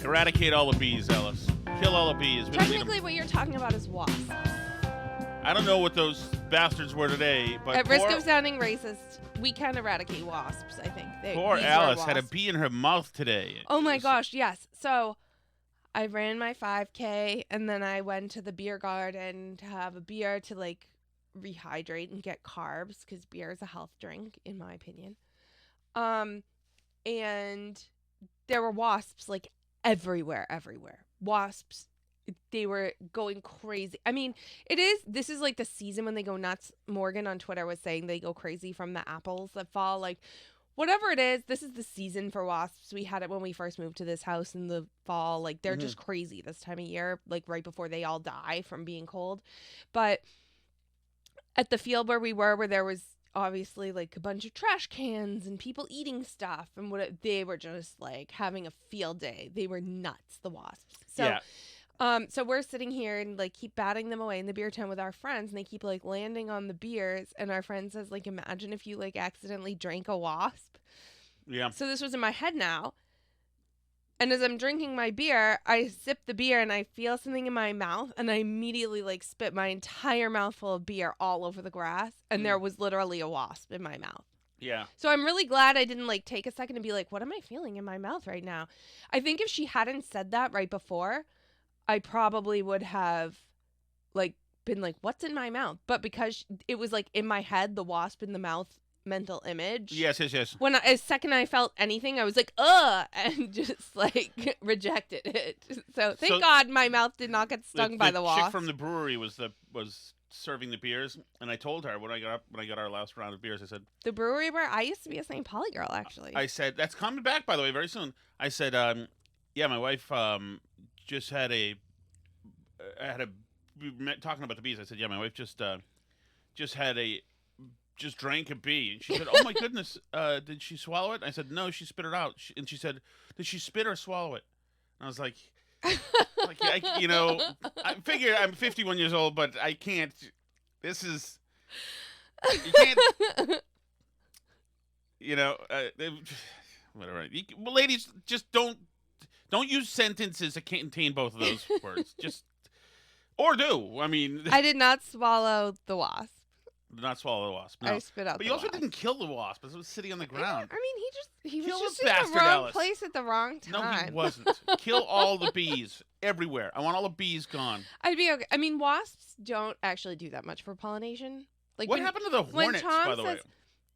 Eradicate all the bees, Ellis. Kill all the bees. Technically, what you're talking about is wasps. I don't know what those bastards were today, but at risk of sounding racist, we can eradicate wasps, I think. Poor Alice had a bee in her mouth today. Oh my gosh, yes. So I ran my 5K and then I went to the beer garden to have a beer to like rehydrate and get carbs because beer is a health drink, in my opinion. And there were wasps like everywhere. Wasps. They were going crazy. I mean, this is like the season when they go nuts. Morgan on Twitter was saying they go crazy from the apples that fall. Like, whatever it is, this is the season for wasps. We had it when we first moved to this house in the fall. Like, they're just crazy this time of year, like right before they all die from being cold. But at the field where we were, where there was obviously like a bunch of trash cans and people eating stuff, and they were just like having a field day. They were nuts, the wasps. So, yeah. So we're sitting here and like keep batting them away in the beer tent with our friends, and they keep like landing on the beers. And our friend says, like, imagine if you like accidentally drank a wasp. Yeah. So this was in my head now. And as I'm drinking my beer, I sip the beer and I feel something in my mouth, and I immediately like spit my entire mouthful of beer all over the grass, and there was literally a wasp in my mouth. Yeah. So I'm really glad I didn't like take a second and be like, what am I feeling in my mouth right now? I think if she hadn't said that right before, I probably would have like been like, what's in my mouth? But because it was like in my head, the wasp in the mouth mental image. Yes. When a second I felt anything, I was like, ugh, and just like rejected it. So thank God my mouth did not get stung by the wasp. The chick from the brewery was serving the beers, and I told her when I got our last round of beers, I said, the brewery where I used to be a St. Pauli girl, actually. I said, that's coming back, by the way, very soon. I said, yeah, my wife just had talking about the bees. I said, yeah, my wife just drank a bee. And she said, oh my goodness, did she swallow it? I said, no, she spit it out. And she said, did she spit or swallow it? And I was like, I figure I'm 51 years old, but I can't. This is, you can't, whatever. Well, ladies, just don't use sentences that contain both of those words. Or do. I mean, I did not swallow the wasp. Did not swallow the wasp. No. I spit out. But you also didn't kill the wasp. It was sitting on the ground. I mean, he was just in the wrong Alice. place at the wrong time. No, he wasn't. Kill all the bees everywhere. I want all the bees gone. I'd be okay. I mean, wasps don't actually do that much for pollination. Like, what happened to the hornets, by the way?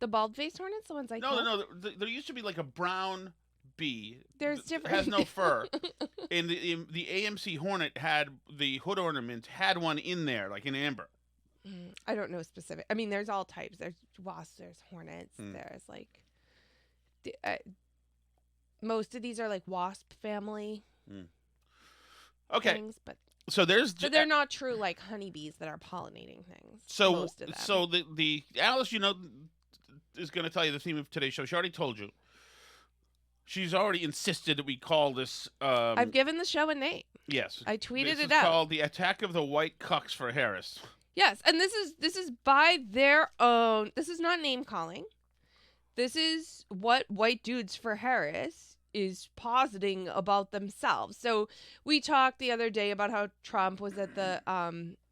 The bald-faced hornets, the ones I killed? No. There used to be like a brown bee. There's different. Has no fur. And the AMC hornet had the hood ornament had one in there, like in amber. I don't know specific. I mean, there's all types. There's wasps. There's hornets. There's like, most of these are like wasp family. Okay. Things, but they're not true like honeybees that are pollinating things. So most of them. So the Alice, is going to tell you the theme of today's show. She already told you. She's already insisted that we call this. I've given the show a name. Yes. I tweeted it out. It's called The Attack of the White Cucks for Harris. Yes, and this is by their own. This is not name calling. This is what White Dudes for Harris is positing about themselves. So we talked the other day about how Trump was at the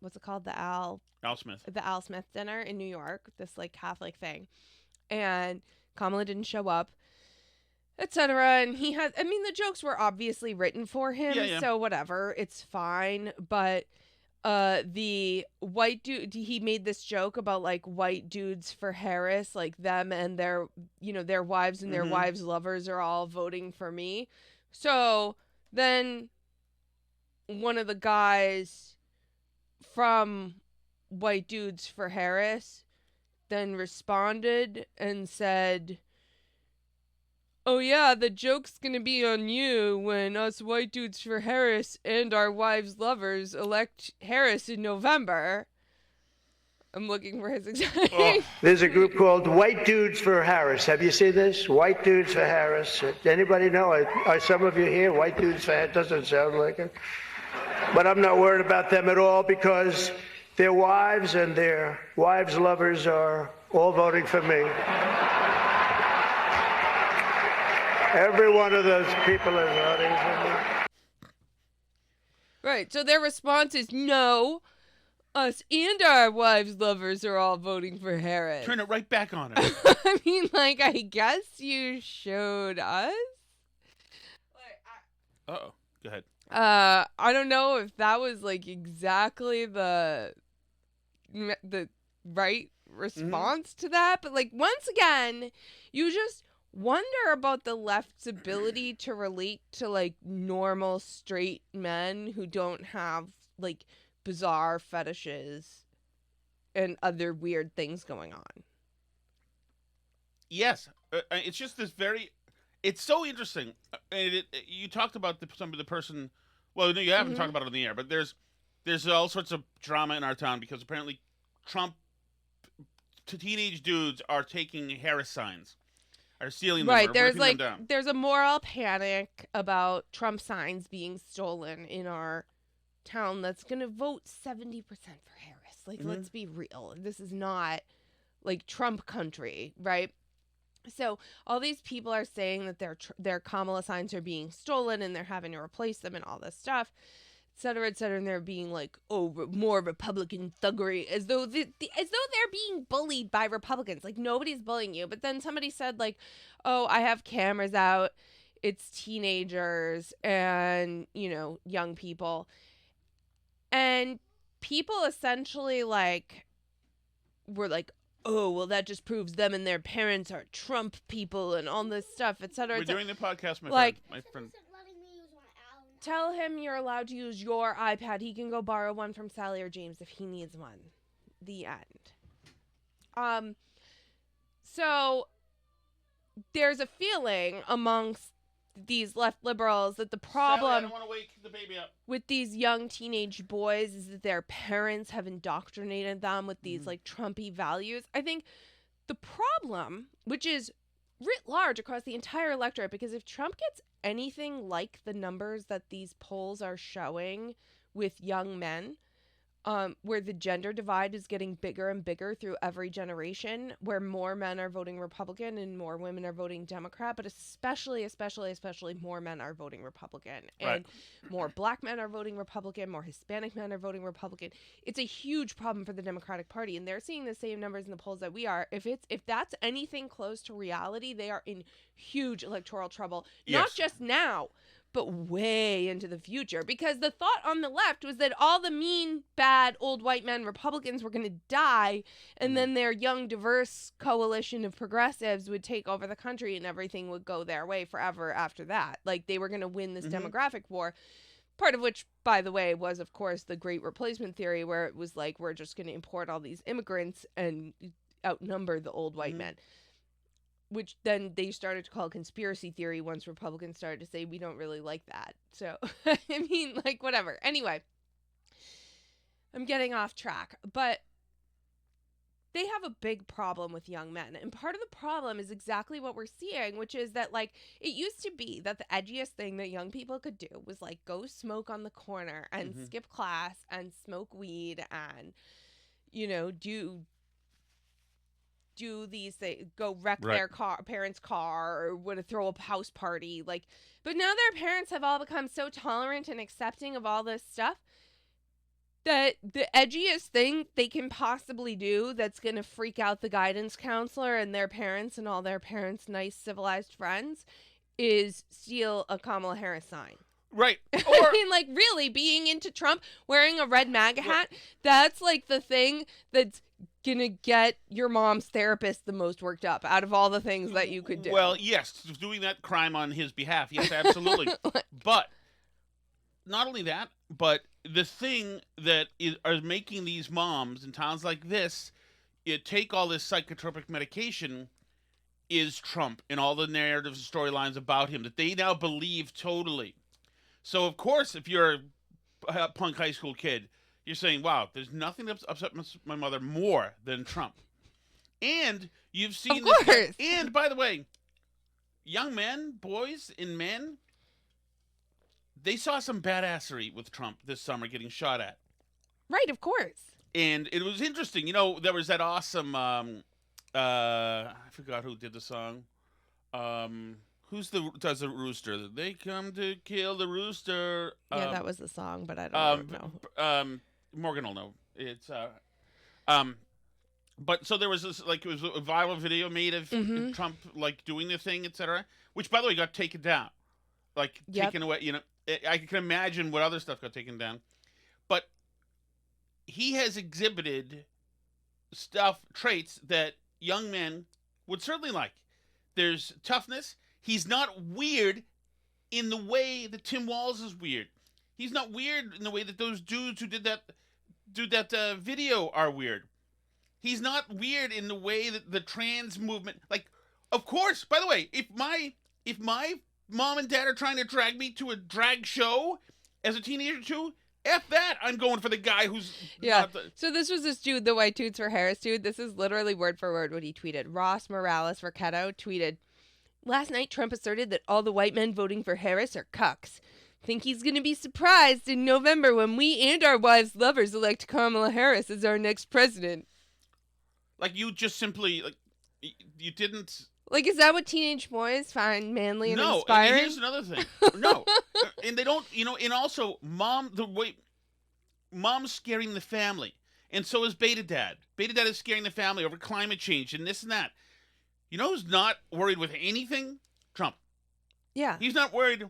what's it called, the Al Smith dinner in New York, this like Catholic thing, and Kamala didn't show up, etc. And he had, I mean, the jokes were obviously written for him, so whatever, it's fine, but. The white dude, he made this joke about like white dudes for Harris, like them and their wives and their wives' lovers are all voting for me. So then one of the guys from White Dudes for Harris then responded and said, oh yeah, the joke's gonna be on you when us White Dudes for Harris and our wives' lovers elect Harris in November. I'm looking for his exact name. There's a group called White Dudes for Harris. Have you seen this? White Dudes for Harris. Anybody know? Are some of you here? White Dudes for Harris doesn't sound like it. But I'm not worried about them at all because their wives and their wives' lovers are all voting for me. Every one of those people is voting for me. Right. So their response is no. Us and our wives' lovers are all voting for Harris. Turn it right back on her. I mean, like, I guess you showed us. Uh-oh. Go ahead. I don't know if that was like exactly the right response to that, but like once again, you just wonder about the left's ability to relate to like normal straight men who don't have like bizarre fetishes and other weird things going on. Yes. It's just this very... It's so interesting. And you talked about some of the person... Well, no, you haven't talked about it on the air, but there's all sorts of drama in our town because apparently Trump... teenage dudes are taking Harris signs. Are stealing them, right, or there's ripping like them down. there's a moral panic about Trump signs being stolen in our town that's gonna vote 70% for Harris. Like, let's be real. This is not like Trump country, right? So all these people are saying that their Kamala signs are being stolen and they're having to replace them and all this stuff, et cetera, and they're being like, oh, more Republican thuggery, as though they're being bullied by Republicans. Like, nobody's bullying you. But then somebody said, like, oh, I have cameras out. It's teenagers and, you know, young people. And people essentially, like, were like, oh, well, that just proves them and their parents are Trump people and all this stuff, et cetera. We're doing the podcast, my friend. Tell him you're allowed to use your iPad. He can go borrow one from Sally or James if he needs one. The end. So there's a feeling amongst these left liberals that the problem Sally, I don't want to wake the baby up. with these young teenage boys is that their parents have indoctrinated them with these like Trumpy values. I think the problem, which is writ large across the entire electorate, because if Trump gets anything like the numbers that these polls are showing with young men, where the gender divide is getting bigger and bigger through every generation, where more men are voting Republican and more women are voting Democrat, but especially more men are voting Republican, and more black men are voting Republican, more Hispanic men are voting Republican. It's a huge problem for the Democratic Party, and they're seeing the same numbers in the polls that we are. If that's anything close to reality, they are in huge electoral trouble. Yes. Not just now, but way into the future, because the thought on the left was that all the mean, bad, old white men Republicans were going to die, and then their young, diverse coalition of progressives would take over the country and everything would go their way forever after that. Like, they were going to win this demographic war, part of which, by the way, was, of course, the Great Replacement Theory, where it was like, we're just going to import all these immigrants and outnumber the old white men. Which then they started to call conspiracy theory once Republicans started to say, we don't really like that. So, I mean, like, whatever. Anyway, I'm getting off track. But they have a big problem with young men. And part of the problem is exactly what we're seeing, which is that, like, it used to be that the edgiest thing that young people could do was, like, go smoke on the corner and skip class and smoke weed and, you know, do these things, go wreck their parents' car, or would throw a house party, like. But now their parents have all become so tolerant and accepting of all this stuff that the edgiest thing they can possibly do that's going to freak out the guidance counselor and their parents and all their parents' nice civilized friends is steal a Kamala Harris sign. Right. Or, I mean, like, really, being into Trump, wearing a red MAGA hat, that's like the thing that's gonna get your mom's therapist the most worked up out of all the things that you could do. Well, yes, doing that crime on his behalf. Yes, absolutely. But not only that, but the thing that are making these moms in towns like this take all this psychotropic medication is Trump and all the narratives and storylines about him that they now believe totally. So, of course, if you're a punk high school kid, you're saying, wow, there's nothing that upset my mother more than Trump. And you've seen... Of course. And, by the way, young men, boys and men, they saw some badassery with Trump this summer getting shot at. Right, of course. And it was interesting. You know, there was that awesome... I forgot who did the song. does the rooster? They come to kill the rooster. Yeah, that was the song, but I don't know. Morgan will know. It's but so there was this, like, it was a viral video made of Trump, like, doing the thing, etc., which, by the way, got taken down, like, taken away. You know, I can imagine what other stuff got taken down, but he has exhibited traits that young men would certainly like. There's toughness. He's not weird in the way that Tim Walz is weird. He's not weird in the way that those dudes who did that video are weird. He's not weird in the way that the trans movement, like, of course, by the way, if my mom and dad are trying to drag me to a drag show as a teenager too, F that, I'm going for the guy who's not the... So this was this dude, the White Dudes for Harris dude. This is literally word for word what he tweeted. Ross Morales Raquetto tweeted, "Last night, Trump asserted that all the white men voting for Harris are cucks. Think he's going to be surprised in November when we and our wives' lovers elect Kamala Harris as our next president." Like, you just simply, like, you didn't... Like, is that what teenage boys find manly and inspiring? No, and here's another thing. No. And they don't, and also, mom's scaring the family. And so is Beta Dad. Beta Dad is scaring the family over climate change and this and that. You know who's not worried with anything? Trump. Yeah. He's not worried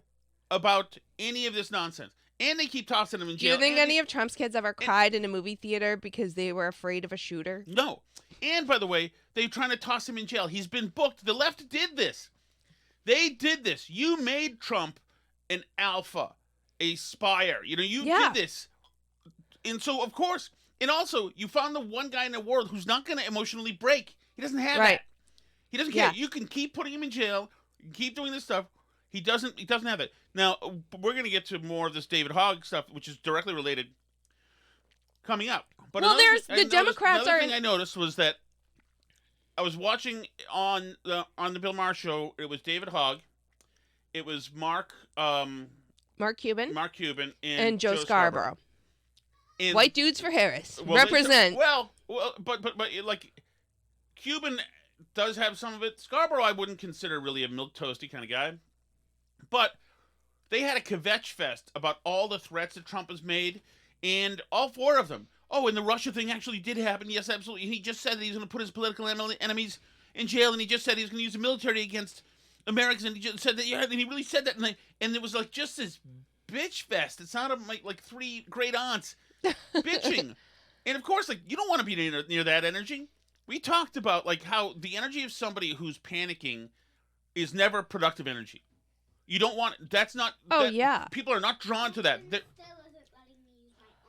about any of this nonsense. And they keep tossing him in jail. Do you think any of Trump's kids ever cried in a movie theater because they were afraid of a shooter? No. And, by the way, they're trying to toss him in jail. He's been booked. The left did this. They did this. You made Trump an alpha, a spire. You did this. And so, of course, and also, you found the one guy in the world who's not going to emotionally break. He doesn't have that. He doesn't care. You can keep putting him in jail. You can keep doing this stuff. He doesn't have that. Now, we're going to get to more of this David Hogg stuff, which is directly related, coming up. But the Democrats another thing I noticed was that I was watching on the Bill Maher show. It was David Hogg. It was Mark Cuban. And Joe Scarborough. And, White Dudes for Harris. Represent. But like, Cuban does have some of it. Scarborough I wouldn't consider really a milquetoasty kind of guy. But they had a kvetch fest about all the threats that Trump has made, and all four of them. Oh, and the Russia thing actually did happen. Yes, absolutely. And he just said that he's going to put his political enemies in jail, and he just said he was going to use the military against Americans, and he just said that, and he really said that, and it was like just this bitch fest. It sounded like three great aunts bitching. And of course, like, you don't want to be near that energy. We talked about, like, how the energy of somebody who's panicking is never productive energy. You don't want... That's not... People are not drawn to that.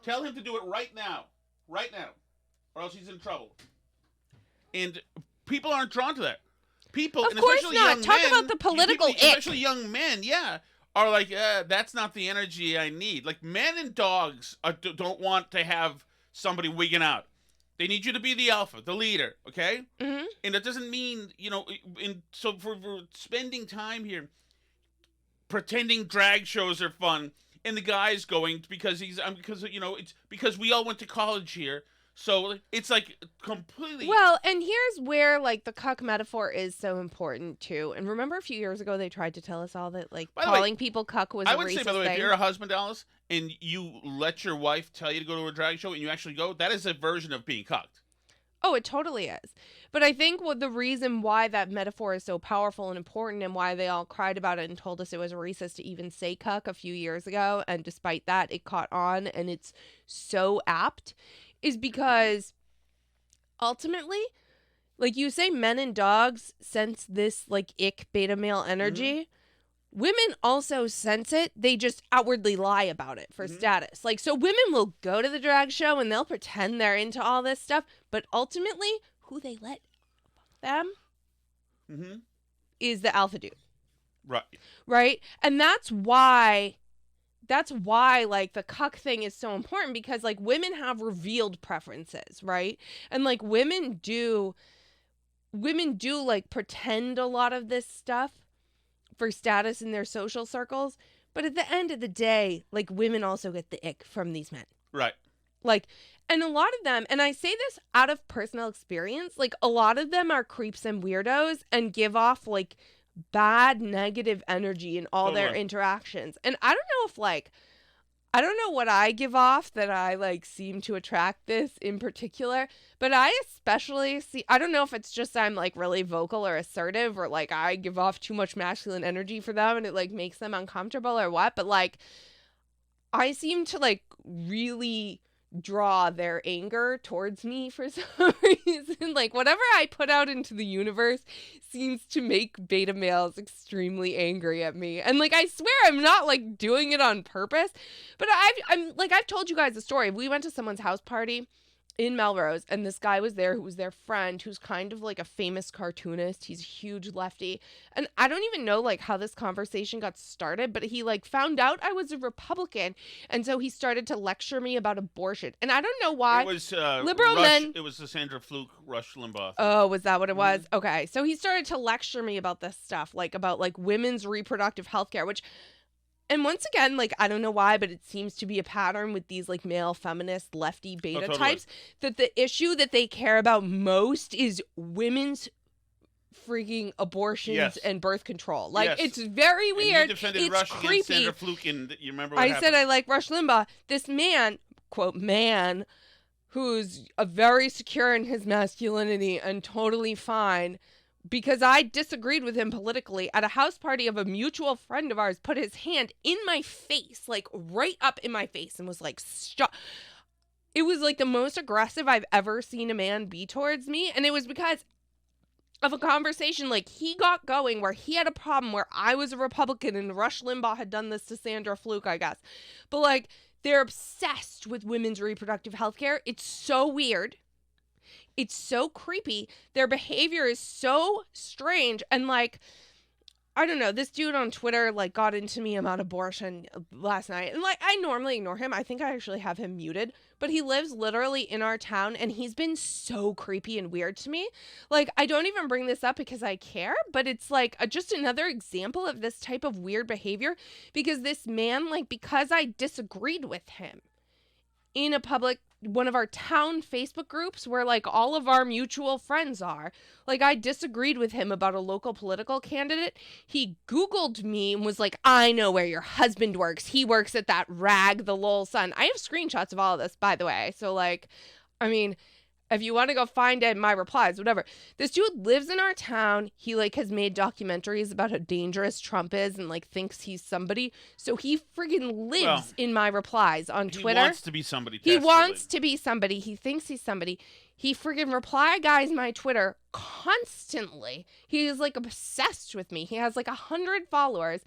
Tell him to do it right now. Right now. Or else he's in trouble. And people aren't drawn to that. People... Of course not. Talk about the political ick. Especially young men, are like, that's not the energy I need. Like, men and dogs don't want to have somebody wigging out. They need you to be the alpha, the leader, okay? Mm-hmm. And that doesn't mean, so for spending time here... pretending drag shows are fun, and the guy's going because it's because we all went to college here, so it's like completely. Well, and here's where, like, the cuck metaphor is so important too. And remember a few years ago they tried to tell us all that, like, calling people cuck was a racist thing. I would say, by the way, if you're a husband, Alice, and you let your wife tell you to go to a drag show and you actually go, that is a version of being cucked. Oh, it totally is. But I think the reason why that metaphor is so powerful and important, and why they all cried about it and told us it was racist to even say cuck a few years ago, and despite that, it caught on and it's so apt, is because ultimately, like you say, men and dogs sense this, like, ick beta male energy. Mm-hmm. Women also sense it. They just outwardly lie about it for status. Like, so women will go to the drag show and they'll pretend they're into all this stuff, but ultimately, who they let them is the alpha dude. Right. Right? And that's why, like, the cuck thing is so important, because, like, women have revealed preferences, right? And, like, women do, like, pretend a lot of this stuff for status in their social circles, but at the end of the day, like, women also get the ick from these men. Right. Like, and a lot of them, and I say this out of personal experience, like, a lot of them are creeps and weirdos and give off, like, bad negative energy in all their Totally. interactions. And I don't know if like I don't know what I give off that I like seem to attract this in particular, but I especially see, I don't know if it's just I'm like really vocal or assertive or like I give off too much masculine energy for them and it like makes them uncomfortable or what, but like I seem to like really draw their anger towards me for some reason. Like whatever I put out into the universe seems to make beta males extremely angry at me. And like I swear I'm not like doing it on purpose, but I've told you guys a story. We went to someone's house party in Melrose, and this guy was there who was their friend, who's kind of like a famous cartoonist. He's a huge lefty. And I don't even know like how this conversation got started, but he like found out I was a Republican. And so he started to lecture me about abortion. And I don't know why. It was liberal men. It was the Sandra Fluke, Rush Limbaugh. Oh, was that what it was? Okay. So he started to lecture me about this stuff, like about like women's reproductive health care, which, and once again, like, I don't know why, but it seems to be a pattern with these, like, male feminist lefty beta types, that the issue that they care about most is women's freaking abortions and birth control. Like, it's very weird. And you defended it's Rush creepy. against Sandra Fluke, and you remember what I happened? said I like Rush Limbaugh. This man, quote, man, who's very secure in his masculinity and totally fine, because I disagreed with him politically at a house party of a mutual friend of ours, put his hand in my face, like right up in my face, and was like, stop. It was like the most aggressive I've ever seen a man be towards me. And it was because of a conversation like he got going where he had a problem where I was a Republican and Rush Limbaugh had done this to Sandra Fluke, I guess. But like, they're obsessed with women's reproductive health care. It's so weird. It's so creepy. Their behavior is so strange. And like, I don't know, this dude on Twitter like got into me about abortion last night. And like, I normally ignore him. I think I actually have him muted, but he lives literally in our town and he's been so creepy and weird to me. Like, I don't even bring this up because I care, but it's like just another example of this type of weird behavior, because this man, like, because I disagreed with him in a public, one of our town Facebook groups where like all of our mutual friends are, like, I disagreed with him about a local political candidate. He Googled me and was like, I know where your husband works. He works at that rag, the lol son. I have screenshots of all of this, by the way. So like, I mean, if you want to go find it in my replies, whatever. This dude lives in our town. He like has made documentaries about how dangerous Trump is and like thinks he's somebody. So he friggin' lives in my replies on Twitter. He wants to be somebody. He wants to be somebody. He thinks he's somebody. He friggin' reply guys my Twitter constantly. He is like obsessed with me. He has like 100 followers.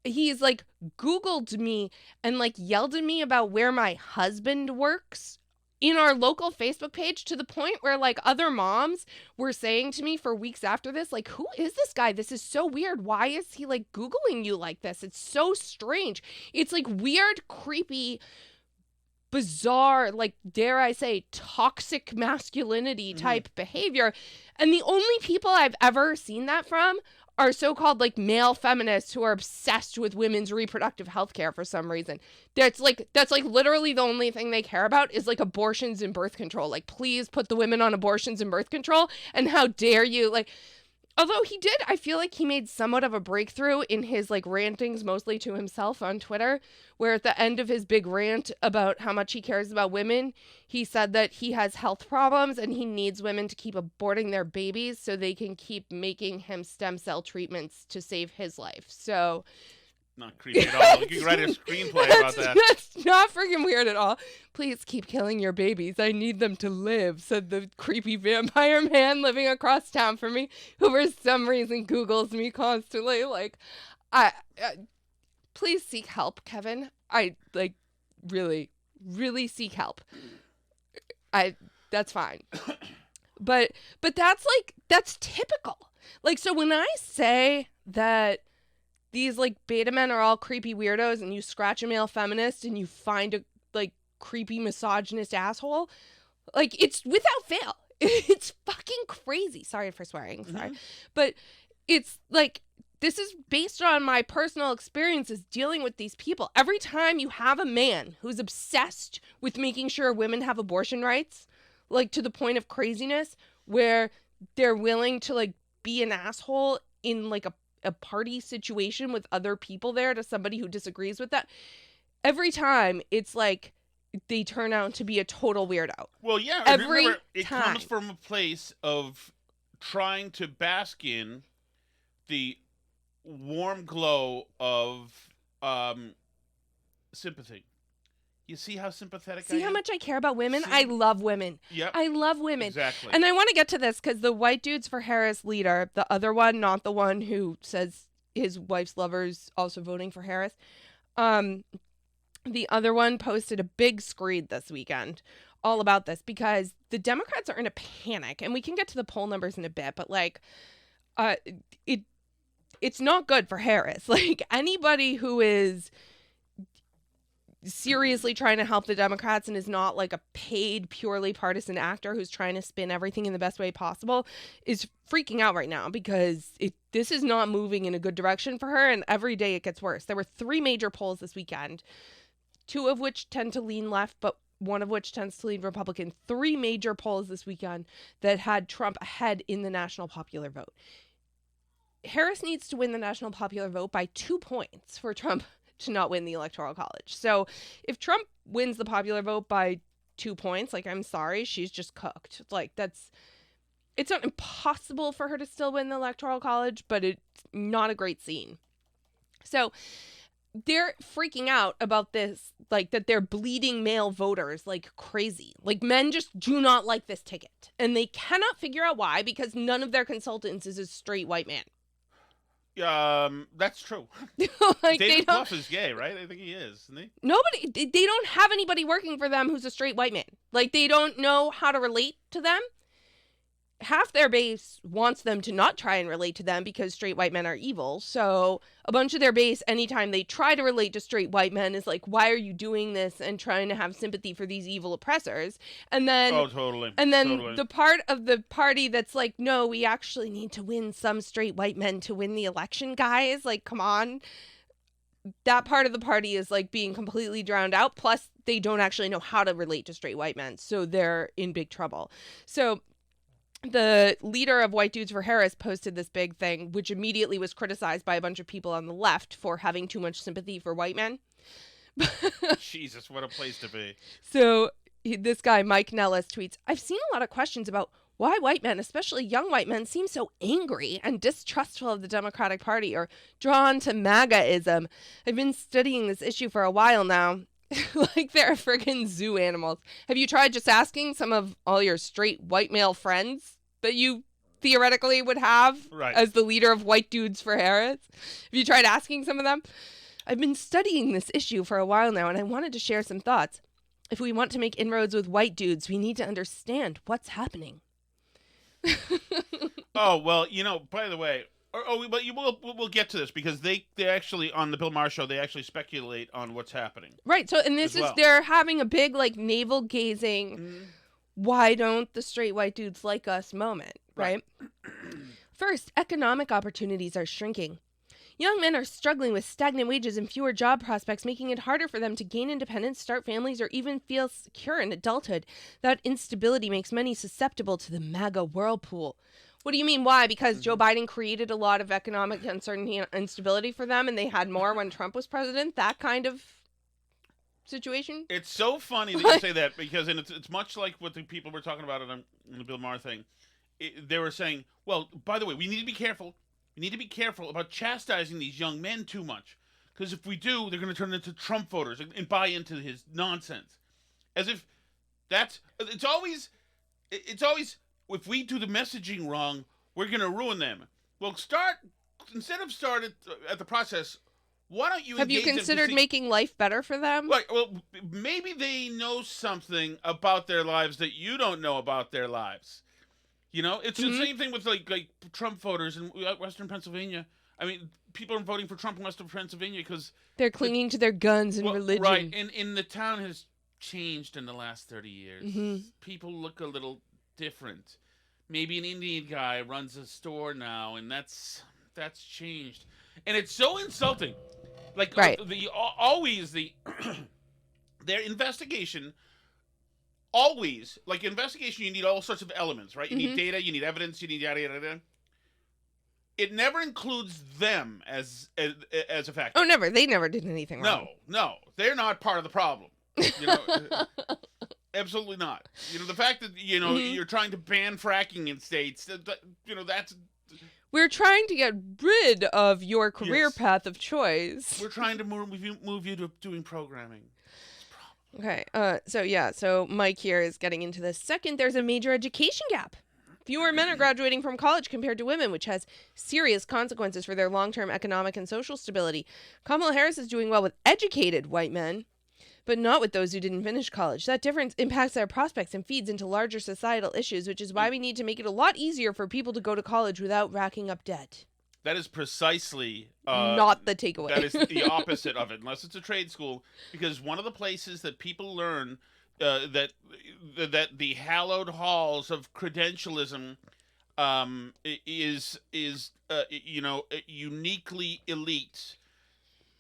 He's like Googled me and like yelled at me about where my husband works in our local Facebook page, to the point where like other moms were saying to me for weeks after this, like, who is this guy? This is so weird. Why is he like Googling you like this? It's so strange. It's like weird, creepy, bizarre, like, dare I say, toxic masculinity type behavior. And the only people I've ever seen that from are so-called like male feminists who are obsessed with women's reproductive health care for some reason. That's like literally the only thing they care about is like abortions and birth control. Like, please put the women on abortions and birth control. And how dare you, like, although he did, I feel like he made somewhat of a breakthrough in his like rantings, mostly to himself on Twitter, where at the end of his big rant about how much he cares about women, he said that he has health problems and he needs women to keep aborting their babies so they can keep making him stem cell treatments to save his life. So not creepy at all. You can write a screenplay about that. That's not freaking weird at all. Please keep killing your babies. I need them to live, said the creepy vampire man living across town from me, who for some reason Googles me constantly. Like, please seek help, Kevin. I like really, really seek help. That's fine. But that's typical. Like, so when I say that these like beta men are all creepy weirdos and you scratch a male feminist and you find a like creepy misogynist asshole, like, it's without fail. It's fucking crazy. Sorry for swearing. Sorry. But it's like, this is based on my personal experiences dealing with these people. Every time you have a man who's obsessed with making sure women have abortion rights, like to the point of craziness, where they're willing to like be an asshole in like a party situation with other people there to somebody who disagrees with that, every time it's like they turn out to be a total weirdo. Well, yeah. Every remember, it time. comes from a place of trying to bask in the warm glow of sympathy. You see how sympathetic I am? See how much I care about women? See? I love women. Yep. I love women. Exactly. And I want to get to this because the White Dudes for Harris leader, the other one, not the one who says his wife's lover's also voting for Harris, the other one posted a big screed this weekend all about this because the Democrats are in a panic. And we can get to the poll numbers in a bit, but like it's not good for Harris. Like anybody who is seriously trying to help the Democrats and is not like a paid purely partisan actor who's trying to spin everything in the best way possible is freaking out right now because this is not moving in a good direction for her, and every day it gets worse. There were 3 major polls this weekend, 2 of which tend to lean left, but one of which tends to lean Republican. 3 major polls this weekend that had Trump ahead in the national popular vote. Harris needs to win the national popular vote by 2 points for Trump to not win the Electoral College. So if Trump wins the popular vote by 2 points, like, I'm sorry, she's just cooked. Like, it's not impossible for her to still win the Electoral College, but it's not a great scene. So they're freaking out about this, like, that they're bleeding male voters like crazy. Like, men just do not like this ticket. And they cannot figure out why, because none of their consultants is a straight white man. That's true. Like, David Bluff is gay, right? I think he is, isn't he? Nobody, they don't have anybody working for them who's a straight white man. Like, they don't know how to relate to them. Half their base wants them to not try and relate to them because straight white men are evil. So a bunch of their base, anytime they try to relate to straight white men, is like, why are you doing this, and trying to have sympathy for these evil oppressors. And then, totally. And then totally. the part of the party that's like, no, we actually need to win some straight white men to win the election, guys. Like, come on. That part of the party is like being completely drowned out. Plus, they don't actually know how to relate to straight white men. So they're in big trouble. So the leader of White Dudes for Harris posted this big thing, which immediately was criticized by a bunch of people on the left for having too much sympathy for white men. Jesus, what a place to be. So this guy, Mike Nellis, tweets, I've seen a lot of questions about why white men, especially young white men, seem so angry and distrustful of the Democratic Party or drawn to MAGA-ism. I've been studying this issue for a while now. Like they're friggin' zoo animals. Have you tried just asking some of all your straight white male friends that you theoretically would have as the leader of White Dudes for Harris? Have you tried asking some of them? I've been studying this issue for a while now, and I wanted to share some thoughts. If we want to make inroads with white dudes, we need to understand what's happening. Oh, well, by the way, we'll get to this because they actually, on the Bill Maher show, they actually speculate on what's happening. Right. So, and this is, they're having a big, like, navel gazing, why don't the straight white dudes like us moment, right? First, economic opportunities are shrinking. Young men are struggling with stagnant wages and fewer job prospects, making it harder for them to gain independence, start families, or even feel secure in adulthood. That instability makes many susceptible to the MAGA whirlpool. What do you mean, why? Because Joe Biden created a lot of economic uncertainty and instability for them, and they had more when Trump was president? That kind of situation? It's so funny that you say that, because it's much like what the people were talking about in the Bill Maher thing. They were saying, well, by the way, we need to be careful. We need to be careful about chastising these young men too much, because if we do, they're going to turn into Trump voters and buy into his nonsense. As if it's always, if we do the messaging wrong, we're going to ruin them. Well, instead of start at the process, why don't you Have you considered making life better for them? Well, maybe they know something about their lives that you don't know about their lives. It's the same thing with like Trump voters in Western Pennsylvania. I mean, people are voting for Trump in Western Pennsylvania because they're clinging to their guns and religion. Right, and the town has changed in the last 30 years. Mm-hmm. People look a little different. Maybe an Indian guy runs a store now, and that's changed. And it's so insulting. Like their investigation. Always, like investigation, you need all sorts of elements, right? You need data, you need evidence, you need yada, yada, yada. it never includes them as a factor. Oh, never. They never did anything wrong. No, they're not part of the problem. Absolutely not. The fact that you're trying to ban fracking in states, that's. We're trying to get rid of your career path of choice. We're trying to move you to doing programming. Okay. So Mike here is getting into this. Second, there's a major education gap. Fewer men are graduating from college compared to women, which has serious consequences for their long-term economic and social stability. Kamala Harris is doing well with educated white men, but not with those who didn't finish college. That difference impacts their prospects and feeds into larger societal issues, which is why we need to make it a lot easier for people to go to college without racking up debt. That is precisely not the takeaway. That is the opposite of it, unless it's a trade school, because one of the places that people learn that the hallowed halls of credentialism is uniquely elite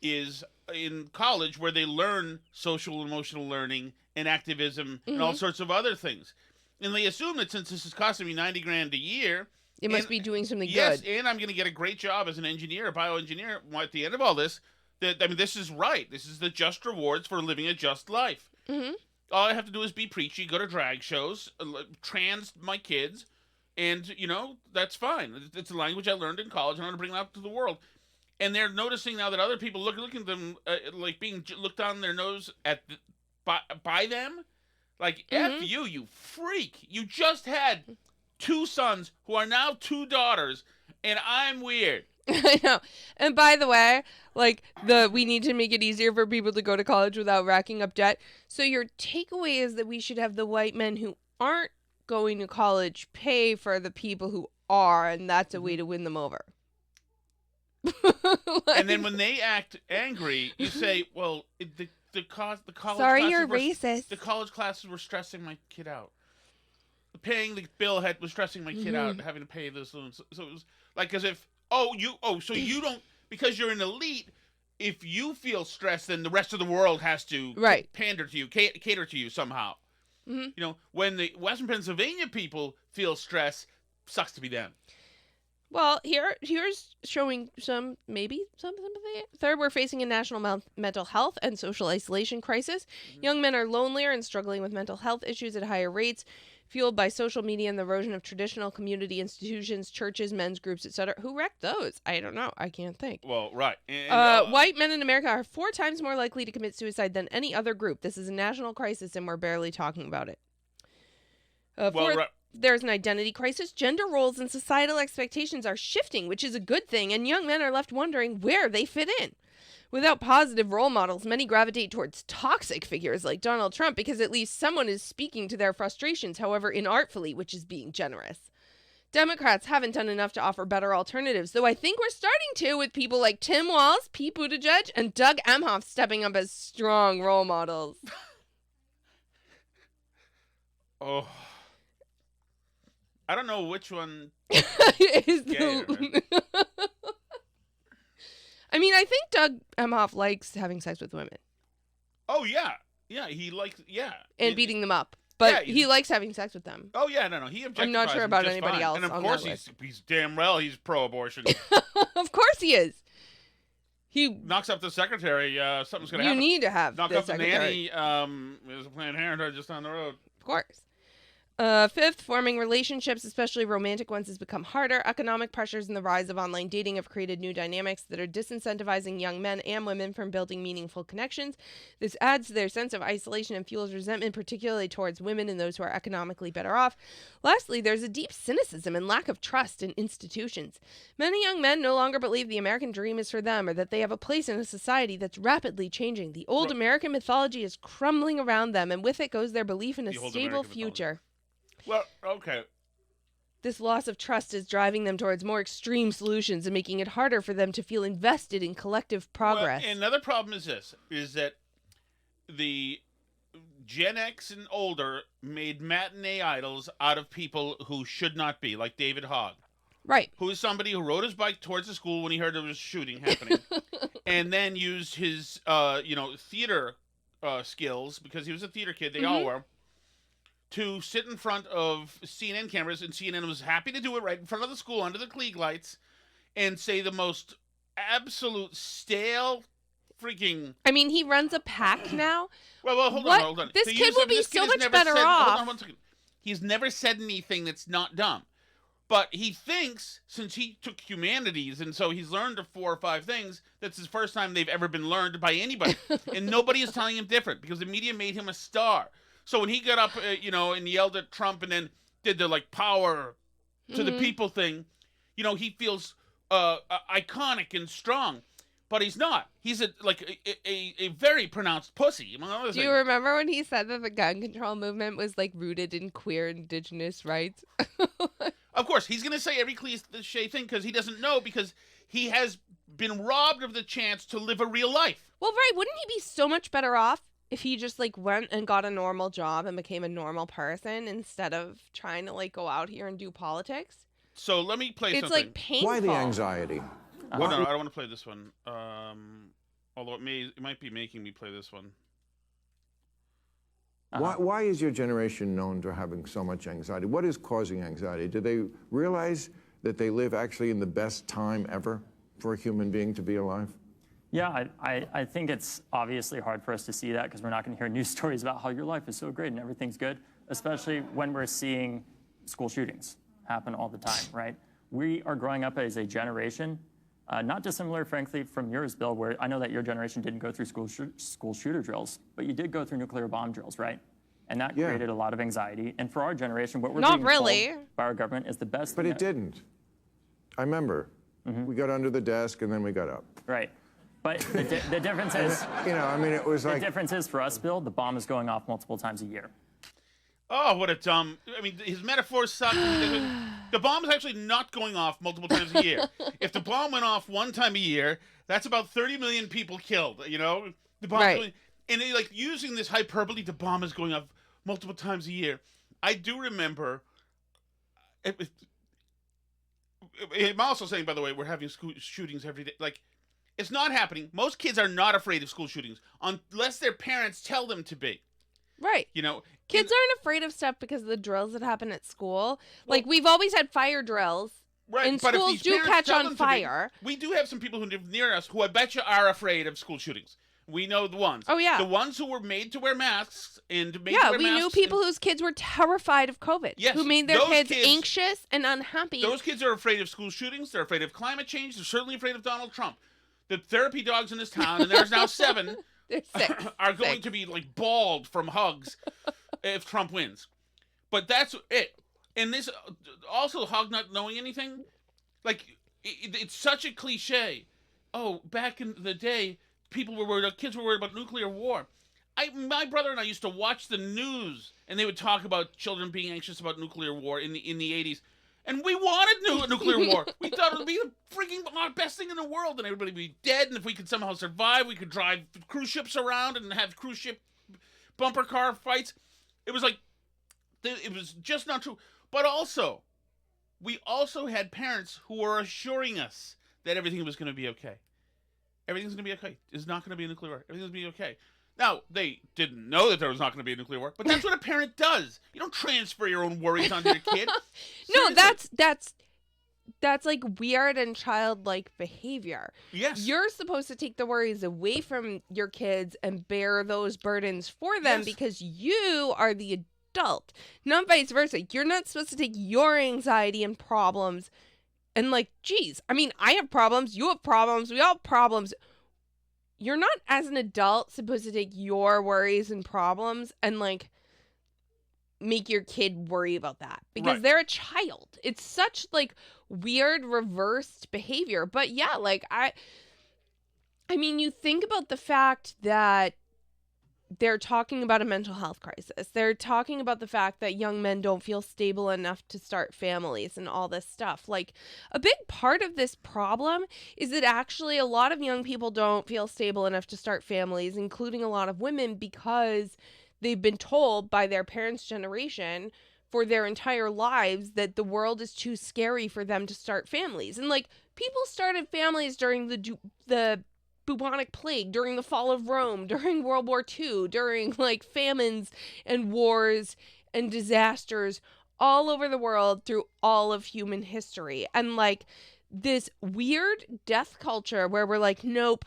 is in college, where they learn social and emotional learning and activism and all sorts of other things. And they assume that since this is costing me $90,000 a year, it must be doing something good. Yes, and I'm going to get a great job as an engineer, a bioengineer at the end of all this. This is right. This is the just rewards for living a just life. Mm-hmm. All I have to do is be preachy, go to drag shows, trans my kids, and, that's fine. It's a language I learned in college, and I want to bring it out to the world. And they're noticing now that other people look at them like being looked down their nose by them. Like, F you, you freak. You just had 2 sons who are now 2 daughters, and I'm weird. I know. And by the way, we need to make it easier for people to go to college without racking up debt. So your takeaway is that we should have the white men who aren't going to college pay for the people who are, and that's a way to win them over. And then when they act angry, you say, well, the college sorry, classes you're racist. The college classes were stressing my kid out. Paying the bill was stressing my kid out, having to pay this. So it was like as if, so you don't, because you're an elite, if you feel stressed, then the rest of the world has to pander to you, cater to you somehow. Mm-hmm. When the Western Pennsylvania people feel stress, sucks to be them. Well, here's showing some sympathy. Third, we're facing a national mental health and social isolation crisis. Mm-hmm. Young men are lonelier and struggling with mental health issues at higher rates, fueled by social media and the erosion of traditional community institutions, churches, men's groups, etc. Who wrecked those? I don't know. I can't think. Well, right. And, white men in America are 4 times more likely to commit suicide than any other group. This is a national crisis, and we're barely talking about it. Fourth, there's an identity crisis. Gender roles and societal expectations are shifting, which is a good thing, and young men are left wondering where they fit in. Without positive role models, many gravitate towards toxic figures like Donald Trump because at least someone is speaking to their frustrations, however inartfully, which is being generous. Democrats haven't done enough to offer better alternatives, though I think we're starting to with people like Tim Walz, Pete Buttigieg, and Doug Emhoff stepping up as strong role models. Oh. I don't know which one is I mean, I think Doug Emhoff likes having sex with women. Oh, yeah. Yeah, he likes, And beating them up. But he likes having sex with them. Oh, yeah, no. He objectifies. I'm not sure about anybody fine. else. And of course, he's damn well, he's pro-abortion. Of course he is. He knocks up the secretary. Something's going to happen. You need to have knock the up secretary. the nanny. There's a Planned Parenthood just down the road. Of course. Fifth, forming relationships, especially romantic ones, has become harder. Economic pressures and the rise of online dating have created new dynamics that are disincentivizing young men and women from building meaningful connections. This adds to their sense of isolation and fuels resentment, particularly towards women and those who are economically better off. Lastly, there's a deep cynicism and lack of trust in institutions. Many young men no longer believe the American dream is for them or that they have a place in a society that's rapidly changing. The old American mythology is crumbling around them, and with it goes their belief in a stable future. Well, okay. This loss of trust is driving them towards more extreme solutions and making it harder for them to feel invested in collective progress. Well, another problem is that the Gen X and older made matinee idols out of people who should not be, like David Hogg. Right. Who is somebody who rode his bike towards the school when he heard there was a shooting happening, and then used his, theater skills, because he was a theater kid, they all were, to sit in front of CNN cameras, and CNN was happy to do it right in front of the school under the Klieg lights, and say the most absolute stale freaking... I mean, he runs a pack now. Well, hold on. This kid will be so much better off. Hold on 1 second. He's never said anything that's not dumb. But he thinks, since he took humanities, and so he's learned 4 or 5 things, that's his first time they've ever been learned by anybody. And nobody is telling him different, because the media made him a star. So when he got up, and yelled at Trump and then did the, power to the people thing, he feels iconic and strong. But he's not. He's a very pronounced pussy, among other things. Do you remember when he said that the gun control movement was, rooted in queer indigenous rights? Of course, he's going to say every cliche thing because he doesn't know, because he has been robbed of the chance to live a real life. Well, right. Wouldn't he be so much better off if he just, went and got a normal job and became a normal person instead of trying to, go out here and do politics? So let me play something. It's, painful. Why the anxiety? Well, no, I don't want to play this one. Although it might be making me play this one. Why is your generation known for having so much anxiety? What is causing anxiety? Do they realize that they live actually in the best time ever for a human being to be alive? Yeah, I think it's obviously hard for us to see that, because we're not going to hear news stories about how your life is so great and everything's good, especially when we're seeing school shootings happen all the time, right? We are growing up as a generation, not dissimilar, frankly, from yours, Bill, where I know that your generation didn't go through school shooter drills, but you did go through nuclear bomb drills, right? And that created a lot of anxiety. And for our generation, what we're being told by our government is the best thing. But it didn't. I remember. We got under the desk and then we got up. Right. But the difference is... it was the difference is, for us, Bill, the bomb is going off multiple times a year. Oh, what a dumb... his metaphors suck. The bomb is actually not going off multiple times a year. If the bomb went off 1 time a year, that's about 30 million people killed, The bomb... Right. And using this hyperbole, the bomb is going off multiple times a year. I do remember... I'm also saying, by the way, we're having school shootings every day. It's not happening. Most kids are not afraid of school shootings unless their parents tell them to be. Right. Kids aren't afraid of stuff because of the drills that happen at school. Well, we've always had fire drills. Right, and but schools if do catch on fire. We do have some people who live near us who I bet you are afraid of school shootings. We know the ones. Oh, yeah. The ones who were made to wear masks and made to wear masks. Yeah, we knew people whose kids were terrified of COVID. Yes. Who made their kids anxious and unhappy. Those kids are afraid of school shootings. They're afraid of climate change. They're certainly afraid of Donald Trump. The therapy dogs in this town, and there's now 7, are going to be bald from hugs if Trump wins. But that's it. And this also, Hog not knowing anything, it's such a cliche. Oh, back in the day, kids were worried about nuclear war. My brother and I used to watch the news, and they would talk about children being anxious about nuclear war in the 80s. And we wanted nuclear war. We thought it would be the freaking best thing in the world, and everybody would be dead, and if we could somehow survive, we could drive cruise ships around and have cruise ship bumper car fights. It was it was just not true. But also, we also had parents who were assuring us that everything was going to be okay. Everything's going to be okay. There's not going to be a nuclear war. Everything's going to be okay. Now, they didn't know that there was not going to be a nuclear war, but that's what a parent does. You don't transfer your own worries onto your kid. No, that's weird and childlike behavior. Yes. You're supposed to take the worries away from your kids and bear those burdens for them because you are the adult, not vice versa. You're not supposed to take your anxiety and problems and geez, I have problems, you have problems, we all have problems. You're not, as an adult, supposed to take your worries and problems and, make your kid worry about that. Because they're a child. It's such, weird reversed behavior. But, yeah, you think about the fact that they're talking about a mental health crisis. They're talking about the fact that young men don't feel stable enough to start families and all this stuff. A big part of this problem is that actually a lot of young people don't feel stable enough to start families, including a lot of women, because they've been told by their parents' generation for their entire lives that the world is too scary for them to start families. And people started families during the bubonic plague, during the fall of Rome, during World War II, during famines and wars and disasters all over the world through all of human history. And this weird death culture where we're like, nope,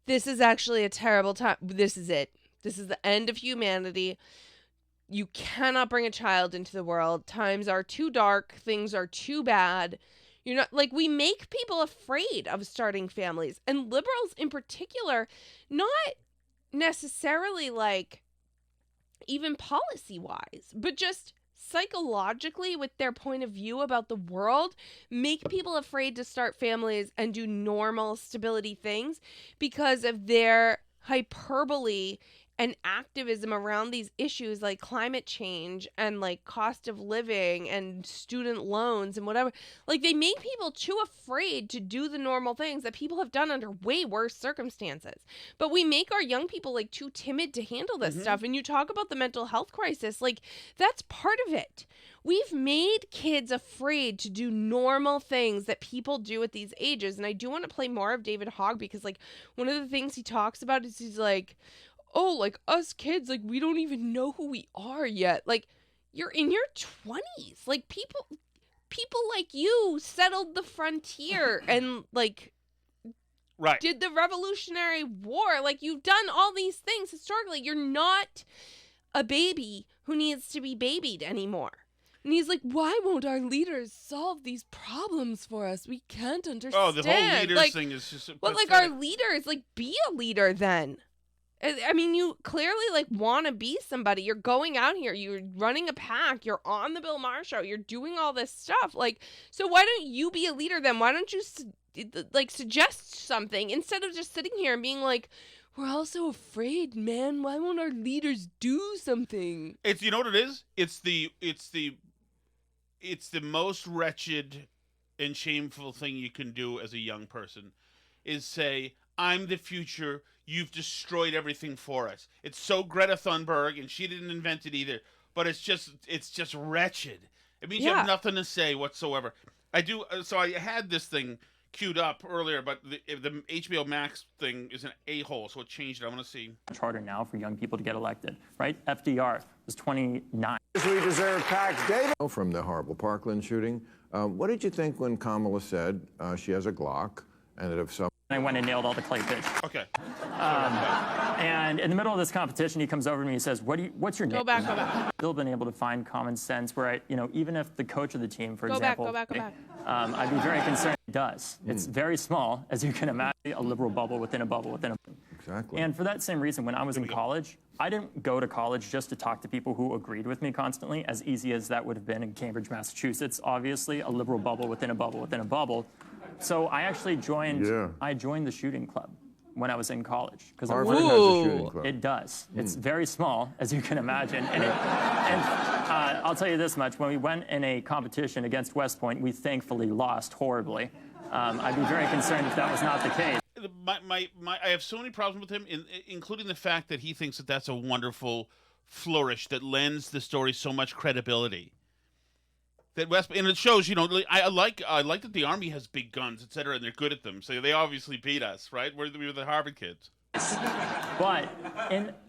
this is actually a terrible time. This is it. This is the end of humanity. You cannot bring a child into the world. Times are too dark. Things are too bad. You're not like, we make people afraid of starting families, and liberals in particular, not necessarily like even policy wise, but just psychologically with their point of view about the world, make people afraid to start families and do normal stability things because of their hyperbole and activism around these issues like climate change and like cost of living and student loans and whatever. Like, they make people too afraid to do the normal things that people have done under way worse circumstances. But we make our young people like too timid to handle this stuff. And you talk about the mental health crisis, like that's part of it. We've made kids afraid to do normal things that people do at these ages. And I do want to play more of David Hogg because like one of the things he talks about is he's like, oh, like us kids, like we don't even know who we are yet. Like, you're in your 20s. Like people like you settled the frontier and like did the Revolutionary War. Like, you've done all these things historically. You're not a baby who needs to be babied anymore. And he's like, why won't our leaders solve these problems for us? We can't understand. Oh, the whole leaders thing is just well, like, our leaders, like, be a leader then. I mean, you clearly, like, want to be somebody. You're going out here. You're running a pack. You're on the Bill Maher show. You're doing all this stuff. Like, so why don't you be a leader then? Why don't you, like, suggest something instead of just sitting here and being like, we're all so afraid, man. Why won't our leaders do something? It's, you know what it is? It's the most wretched and shameful thing you can do as a young person is say, I'm the future. You've destroyed everything for us. It's so Greta Thunberg, and she didn't invent it either. But it's just wretched. It means you have nothing to say whatsoever. I do. So I had this thing queued up earlier, but the HBO Max thing is an a-hole, so it changed it. I want to see. Much harder now for young people to get elected, right? FDR was 29. We deserve tax data. From the horrible Parkland shooting, what did you think when Kamala said she has a Glock and that if some I went and nailed all the clay fish. Okay. And in the middle of this competition, he comes over to me and says, what's your name? Go back. Still been able to find common sense where even if the coach of the team, for example, Go back. I'd be very concerned it does. It's very small, as you can imagine, a liberal bubble within a bubble within a bubble. Exactly. And for that same reason, when I was in college, I didn't go to college just to talk to people who agreed with me constantly, as easy as that would have been in Cambridge, Massachusetts. Obviously, a liberal bubble within a bubble within a bubble. So I actually joined. I joined the shooting club when I was in college because Harvard has a shooting club. It does. It's very small, as you can imagine, and I'll tell you this much: when we went in a competition against West Point, we thankfully lost horribly. I'd be very concerned if that was not the case. I have so many problems with him, including the fact that he thinks that that's a wonderful flourish that lends the story so much credibility. That and it shows, I like that the Army has big guns, etc., and they're good at them. So they obviously beat us, right? We were the Harvard kids. But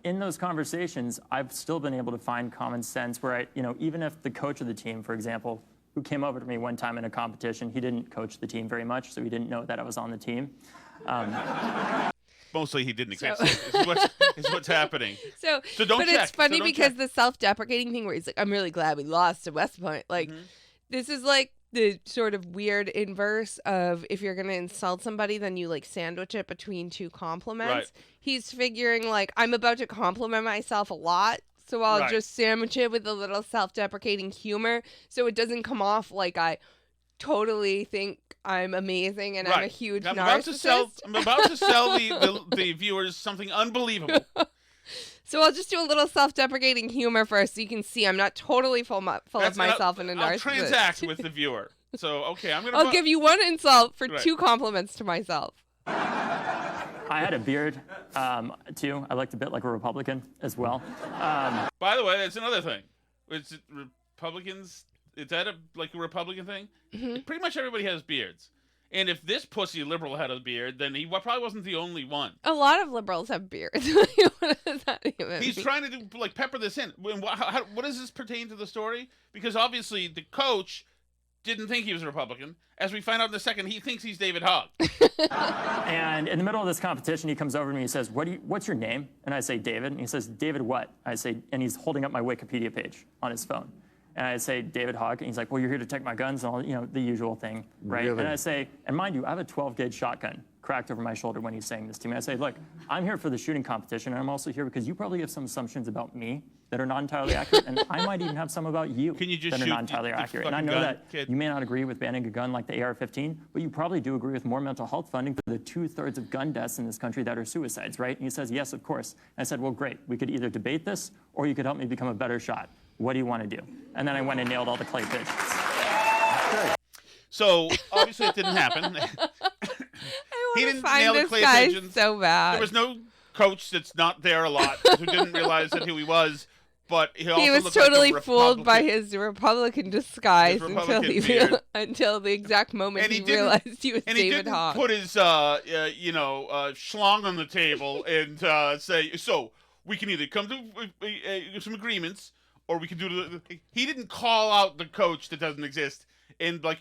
in those conversations, I've still been able to find common sense where even if the coach of the team, for example, who came over to me one time in a competition, he didn't coach the team very much, so he didn't know that I was on the team. Mostly he didn't exist. Is what's happening. So don't but check. It's funny so because check. the self-deprecating thing where he's like, I'm really glad we lost to West Point. Like, this is like the sort of weird inverse of if you're going to insult somebody, then you like sandwich it between two compliments. Right. He's figuring like, I'm about to compliment myself a lot, so I'll just sandwich it with a little self-deprecating humor so it doesn't come off like I totally think I'm amazing and I'm a huge narcissist. I'm about to sell the viewers something unbelievable. So I'll just do a little self-deprecating humor first so you can see I'm not totally full of myself and a narcissist. I'll transact with the viewer. So, okay, I'll give you one insult for two compliments to myself. I had a beard, too. I looked a bit like a Republican as well. By the way, that's another thing. It's Republicans... Is that like a Republican thing? Pretty much everybody has beards. And if this pussy liberal had a beard, then he probably wasn't the only one. A lot of liberals have beards. What does that even He's mean? trying to pepper this in. What does this pertain to the story? Because obviously the coach didn't think he was a Republican. As we find out in a second, he thinks he's David Hogg. And in the middle of this competition, he comes over to me and he says, what's your name? And I say, David. And he says, David what? I say, and he's holding up my Wikipedia page on his phone. And I say, David Hogg. And he's like, well, you're here to take my guns and all, the usual thing, right? Really? And I say, and mind you, I have a 12-gauge shotgun cracked over my shoulder when he's saying this to me. I say, look, I'm here for the shooting competition, and I'm also here because you probably have some assumptions about me that are not entirely accurate, and I might even have some about you, Can you just that are shoot not entirely the accurate. And I fucking know gun, that kid? you may not agree with banning a gun like the AR-15, but you probably do agree with more mental health funding for the 2/3 of gun deaths in this country that are suicides, right? And he says, yes, of course. And I said, well, great. We could either debate this, or you could help me become a better shot. What do you want to do? And then I went and nailed all the clay pigeons. So obviously it didn't happen. He didn't nail the clay pigeons. So bad. There was no coach that's not there a lot who didn't realize that who he was. But he also was looked totally like a fooled by Republican. his Republican disguise His Republican beard. until the exact moment And he he didn't- realized he was And he David didn't Hogg. put his, schlong on the table and say, so we can either come to some agreements or we can do the. He didn't call out the coach that doesn't exist. But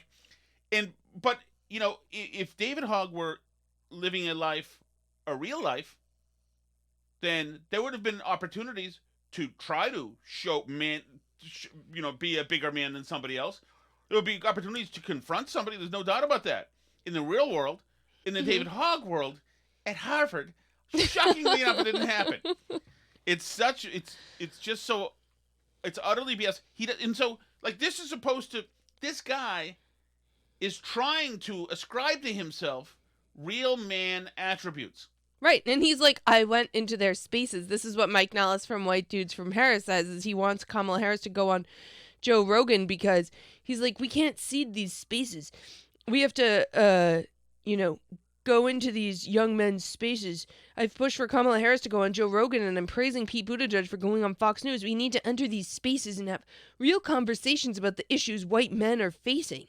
if David Hogg were living a real life, then there would have been opportunities to try to be a bigger man than somebody else. There would be opportunities to confront somebody. There's no doubt about that. In the real world, in the David Hogg world, at Harvard, shockingly enough, it didn't happen. It's utterly BS. This guy is trying to ascribe to himself real man attributes. Right, and he's like, I went into their spaces. This is what Mike Nellis from White Dudes from Harris says, is he wants Kamala Harris to go on Joe Rogan because he's like, we can't seed these spaces. We have to, go into these young men's spaces. I've pushed for Kamala Harris to go on Joe Rogan, and I'm praising Pete Buttigieg for going on Fox News. We need to enter these spaces and have real conversations about the issues white men are facing.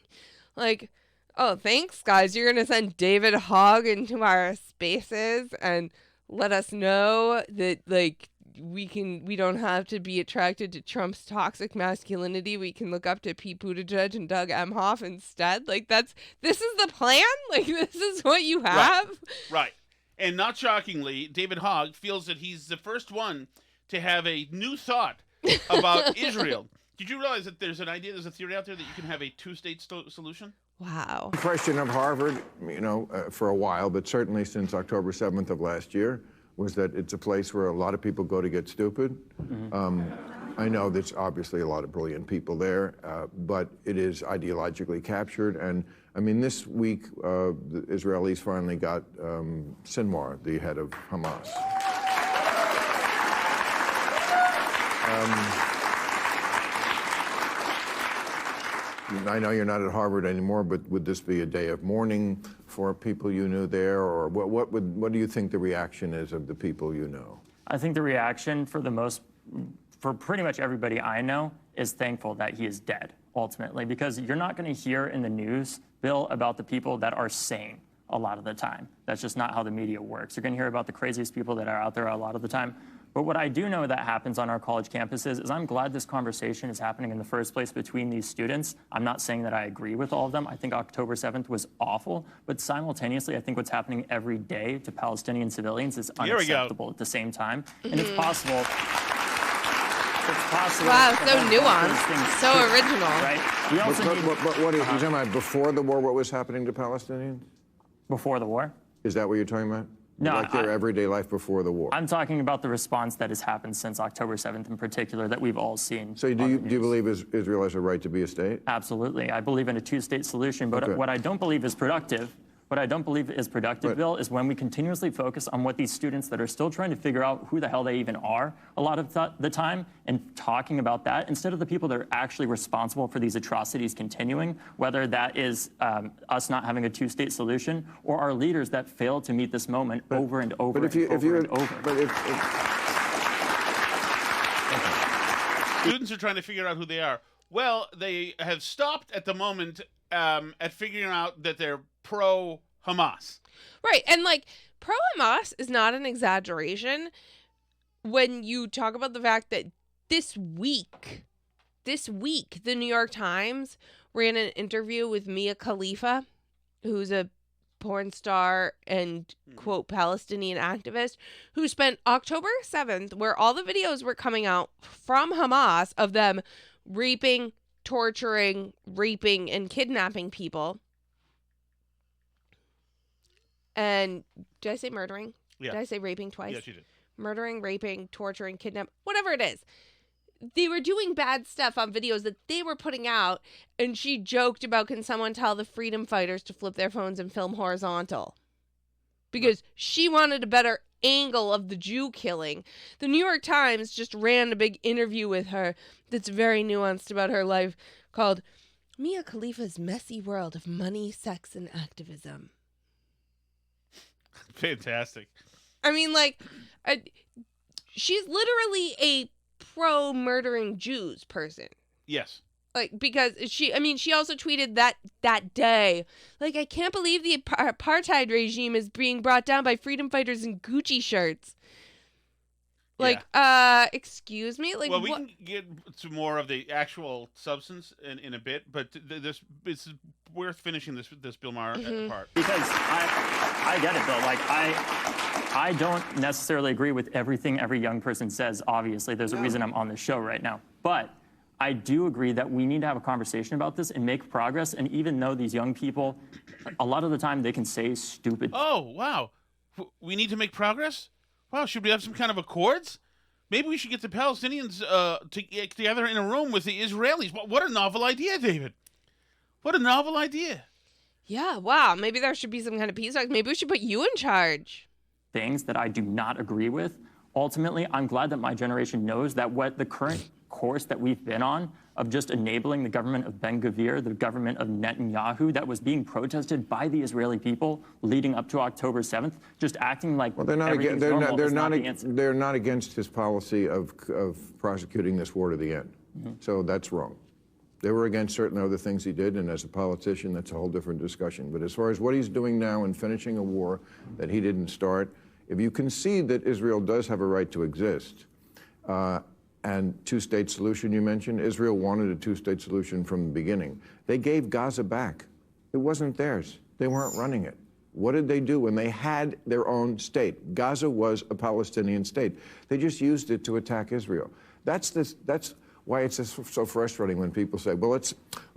Like, oh, thanks, guys. You're going to send David Hogg into our spaces and let us know that, we don't have to be attracted to Trump's toxic masculinity. We can look up to Pete Buttigieg and Doug Emhoff instead. This is the plan? This is what you have? Right. And not shockingly, David Hogg feels that he's the first one to have a new thought about Israel. Did you realize that there's a theory out there that you can have a two-state solution? Wow. The question of Harvard, for a while, but certainly since October 7th of last year, was that it's a place where a lot of people go to get stupid. I know there's obviously a lot of brilliant people there, but it is ideologically captured. And I mean, this week, the Israelis finally got Sinwar, the head of Hamas. I know you're not at Harvard anymore, but would this be a day of mourning for people you knew there, or what do you think the reaction is of the people you know? I think the reaction for pretty much everybody I know is thankful that he is dead, ultimately, because you're not going to hear in the news, Bill, about the people that are sane a lot of the time. That's just not how the media works. You're going to hear about the craziest people that are out there a lot of the time. But what I do know that happens on our college campuses is I'm glad this conversation is happening in the first place between these students. I'm not saying that I agree with all of them. I think October 7th was awful. But simultaneously, I think what's happening every day to Palestinian civilians is unacceptable at the same time. And it's possible. Wow, so nuanced, so original. Right? We also But what are you talking about before the war? What was happening to Palestinians? Before the war? Is that what you're talking about? No, like their everyday life before the war. I'm talking about the response that has happened since October 7th in particular that we've all seen. So do you believe Israel has a right to be a state? Absolutely. I believe in a two-state solution, but what I don't believe is productive, Bill, is when we continuously focus on what these students that are still trying to figure out who the hell they even are a lot of the time and talking about that instead of the people that are actually responsible for these atrocities continuing, whether that is us not having a two-state solution or our leaders that fail to meet this moment over and over and over. Students are trying to figure out who they are. Well, they have stopped at the moment at figuring out that they're pro-Hamas. Right, and pro-Hamas is not an exaggeration when you talk about the fact that this week, the New York Times ran an interview with Mia Khalifa, who's a porn star and, quote, Palestinian activist, who spent October 7th, where all the videos were coming out from Hamas of them raping, torturing, raping, and kidnapping people. And did I say murdering? Yeah. Did I say raping twice? Yes, you did. Murdering, raping, torturing, kidnapping, whatever it is. They were doing bad stuff on videos that they were putting out, and she joked about, can someone tell the freedom fighters to flip their phones and film horizontal? Because she wanted a better angle of the Jew killing. The New York Times just ran a big interview with her that's very nuanced about her life called Mia Khalifa's Messy World of Money, Sex, and Activism. Fantastic. I mean, like, she's literally a pro-murdering Jews person. Yes. Like, because she also tweeted that day, like, I can't believe the apartheid regime is being brought down by freedom fighters in Gucci shirts. Like, excuse me? Like, well, we can get to more of the actual substance in a bit, but this is worth finishing this Bill Maher part. Because I get it, Bill. Like, I don't necessarily agree with everything every young person says, obviously. There's a reason I'm on this show right now. But I do agree that we need to have a conversation about this and make progress. And even though these young people, a lot of the time, they can say stupid. Oh, wow. We need to make progress? Wow, should we have some kind of accords? Maybe we should get the Palestinians to get together in a room with the Israelis. What a novel idea, David. What a novel idea. Yeah, wow. Maybe there should be some kind of peace talk. Maybe we should put you in charge. Things that I do not agree with. Ultimately, I'm glad that my generation knows that what the current course that we've been on of just enabling the government of Ben-Gvir, the government of Netanyahu, that was being protested by the Israeli people leading up to October 7th, just acting like Well, they're not everything's against. normal is not the answer. They're not against his policy of prosecuting this war to the end. So that's wrong. They were against certain other things he did, and as a politician, that's a whole different discussion. But as far as what he's doing now in finishing a war that he didn't start, if you concede that Israel does have a right to exist, and two-state solution you mentioned, Israel wanted a two-state solution from the beginning. They gave Gaza back. It wasn't theirs. They weren't running it. What did they do when they had their own state? Gaza was a Palestinian state. They just used it to attack Israel. That's why it's so frustrating when people say, well, let's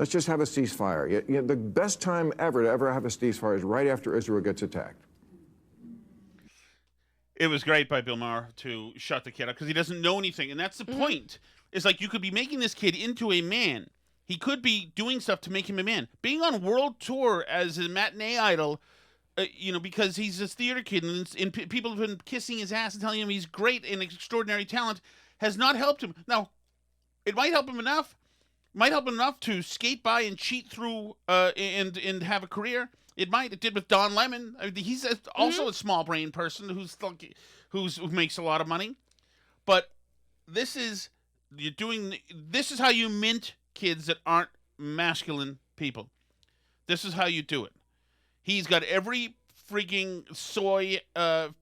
just have a ceasefire. The best time ever to ever have a ceasefire is right after Israel gets attacked. It was great by Bill Maher to shut the kid up because he doesn't know anything. And that's the point. It's like you could be making this kid into a man. He could be doing stuff to make him a man. Being on world tour as a matinee idol, because he's this theater kid and people have been kissing his ass and telling him he's great and extraordinary talent has not helped him. Now, it might help him enough. Might help him enough to skate by and cheat through and have a career. It might. It did with Don Lemon. I mean, he's also a small brain person who makes a lot of money. But this is how you mint kids that aren't masculine people. This is how you do it. He's got every freaking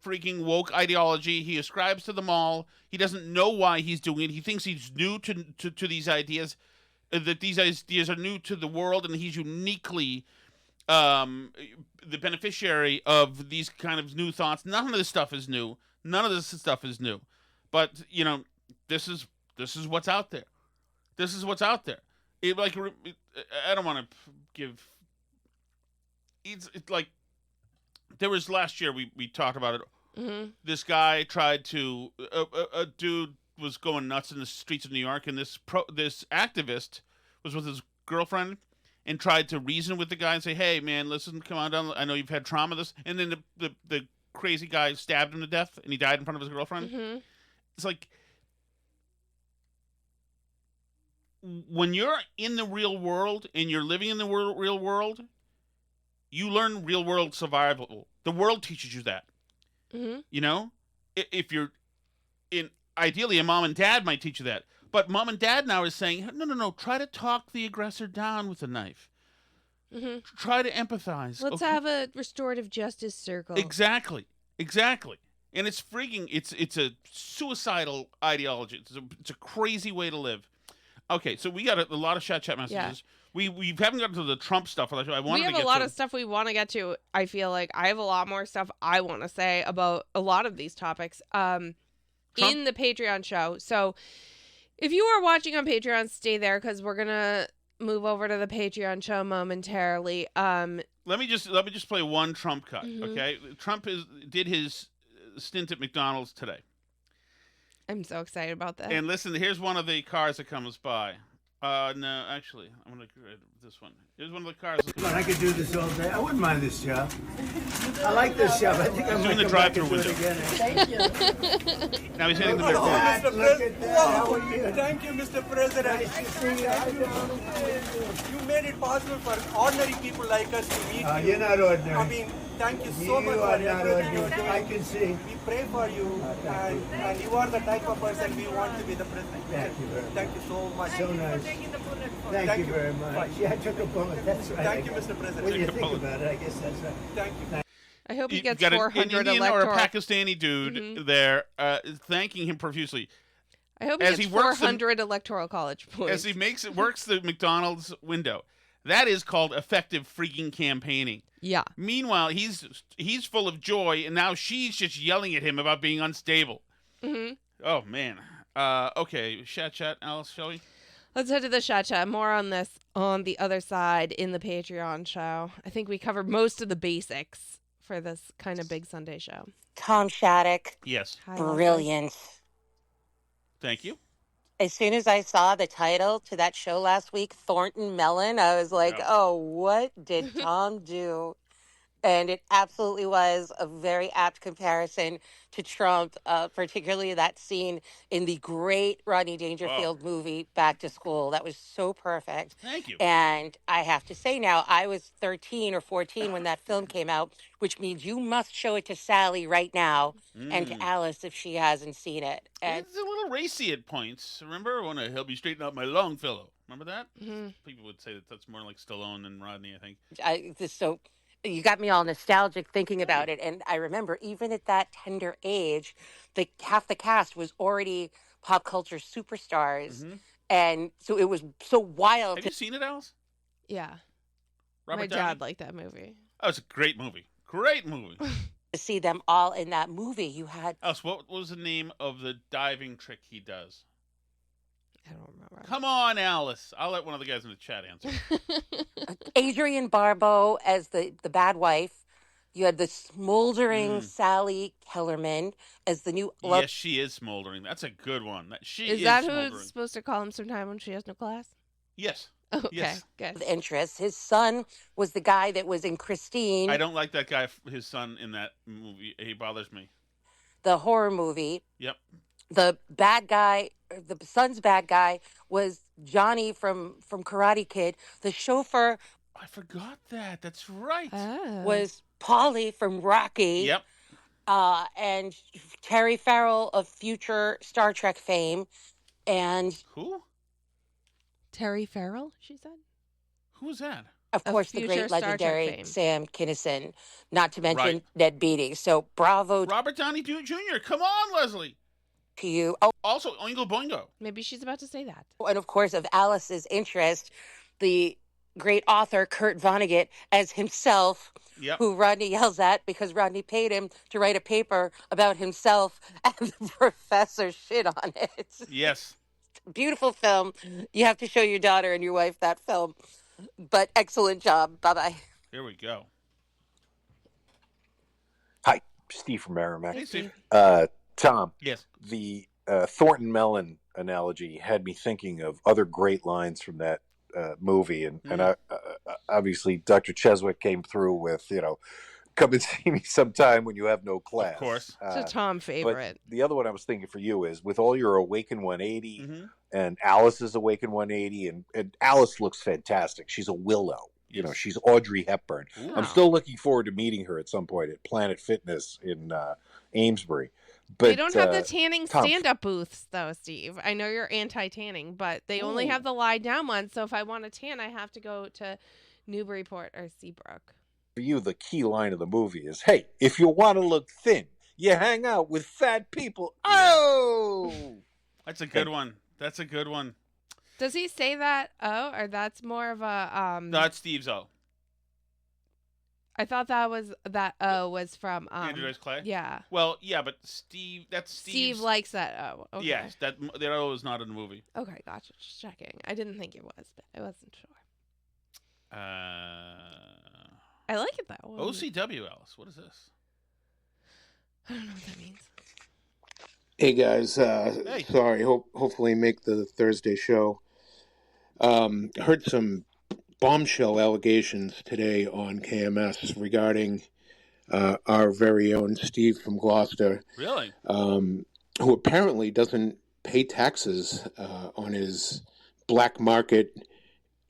freaking woke ideology. He ascribes to them all. He doesn't know why he's doing it. He thinks he's new to these ideas, that these ideas are new to the world, and he's uniquely the beneficiary of these kind of new thoughts. None of this stuff is new. None of this stuff is new. But this is what's out there. This is what's out there. I don't want to give. It's like there was last year we talked about it. This guy tried to a dude was going nuts in the streets of New York, and this activist was with his girlfriend and tried to reason with the guy and say, hey, man, listen, come on down. I know you've had trauma. And then the crazy guy stabbed him to death, and he died in front of his girlfriend. It's like, when you're in the real world and you're living in the real world, you learn real world survival. The world teaches you that. If you're ideally, a mom and dad might teach you that. But mom and dad now is saying, no, try to talk the aggressor down with a knife. Try to empathize. Let's have a restorative justice circle. Exactly. And it's it's a suicidal ideology. It's a crazy way to live. Okay, so we got a lot of chat messages. We haven't gotten to the Trump stuff. I wanted We have to get a lot to. of stuff we want to get to. I feel like I have a lot more stuff I want to say about a lot of these topics in the Patreon show. So if you are watching on Patreon, stay there because we're going to move over to the Patreon show momentarily. Let me just play one Trump cut, okay? Trump did his stint at McDonald's today. I'm so excited about this. And listen, here's one of the cars that comes by. No, actually, I'm going to grab this one. Here's one of the cars. I could do this all day. I wouldn't mind this job. I like this job. I think I'm doing the drive-through window. Thank you. Now he's hitting the mirror. Mr. President. Thank you, Mr. President. Nice to see you. You made it possible for ordinary people like us to meet you. You're not ordinary. I mean, thank you so much You for are not everything you're ordinary. doing. I can see. We pray for you, and you are the type of person we want to be the president. Thank you very much. Thank you so much. So nice. Thank you very much. Yeah, I took a bullet. That's right. Thank you, Mr. President. When you think about it, I guess that's right. Thank you. I hope he You gets got an 400 Indian electoral. or a Pakistani dude there thanking him profusely. I hope he as gets he works 400 electoral college points. As he works the McDonald's window. That is called effective freaking campaigning. Yeah. Meanwhile, he's full of joy, and now she's just yelling at him about being unstable. Oh, man. Okay, chat, Alice, shall we? Let's head to the chat. More on this on the other side in the Patreon show. I think we covered most of the basics for this kind of big Sunday show. Tom Shattuck. Yes. Hi, Leslie. Brilliant. Thank you. As soon as I saw the title to that show last week, Thornton Mellon, I was like, oh, what did Tom do? And it absolutely was a very apt comparison to Trump, particularly that scene in the great Rodney Dangerfield movie, Back to School. That was so perfect. Thank you. And I have to say now, I was 13 or 14 when that film came out, which means you must show it to Sally right now and to Alice if she hasn't seen it. And It's a little racy at points. Remember? I want to help you straighten out my Longfellow. Remember that? People would say that's more like Stallone and Rodney, I think. You got me all nostalgic thinking about it. And I remember even at that tender age, half the cast was already pop culture superstars. And so it was so wild. Have you seen it, Alice? Yeah. Robert My Downey? dad liked that movie. Oh, it's a great movie. Great movie. To see them all in that movie. You had Alice, what was the name of the diving trick he does? I don't remember. Come on, Alice. I'll let one of the guys in the chat answer. Adrienne Barbeau as the bad wife. You had the smoldering Sally Kellerman as the new love. Yes, she is smoldering. That's a good one. Is that who smoldering. is supposed to call him sometime when she has no class? Yes. Okay, Yes. good. Interest. His son was the guy that was in Christine, I don't like that guy, his son, in that movie. He bothers me. the horror movie. Yep. The bad guy, the son's bad guy, was Johnny from Karate Kid. The chauffeur I forgot that. That's right. Oh. was Paulie from Rocky. Yep. And Terry Farrell of future Star Trek fame. And, Who? Terry Farrell, she said? Who was that? of Of course, the future great Star Trek legendary fame. Sam Kinison, not to mention Right. Ned Beatty. So bravo Robert Downey Jr. Come on, Leslie. to you. Oh, Also, Oingo Boingo. Maybe she's about to say that. and of course, of Alice's interest, the great author Kurt Vonnegut as himself, Yep. who Rodney yells at because Rodney paid him to write a paper about himself, and the professor shit on it. Yes. Beautiful film. You have to show your daughter and your wife that film. But excellent job. Bye-bye. Here we go. Hi, Steve from Merrimack. Hey, Steve. Tom, Yes. the Thornton Mellon analogy had me thinking of other great lines from that movie, and obviously Dr. Cheswick came through with, come and see me sometime when you have no class. Of course. It's a Tom favorite. But the other one I was thinking for you is with all your Awaken 180 and Alice's Awaken 180, and Alice looks fantastic. She's a willow. She's Audrey Hepburn. Ooh. I'm still looking forward to meeting her at some point at Planet Fitness in Amesbury. But They don't have the tanning Tom- stand-up booths, though, Steve. I know you're anti-tanning, but they only have the lie-down ones. So if I want to tan, I have to go to Newburyport or Seabrook. for you, the key line of the movie is, hey, if you want to look thin, you hang out with fat people. Oh! That's a good one. That's a good one. Does he say that or that's more of a No, it's Steve's O. I thought that was was from Andrew Dice Clay? Yeah. Well, yeah, but that's Steve's. Steve likes that O. Okay. Yes, that O is not in the movie. Okay, gotcha. Just checking. I didn't think it was, but I wasn't sure. I like it though. OCW, Alice. What is this? I don't know what that means. Hey guys, Hey. sorry. Hopefully make the Thursday show. Heard some bombshell allegations today on KMS regarding our very own Steve from Gloucester, Really? who apparently doesn't pay taxes on his black market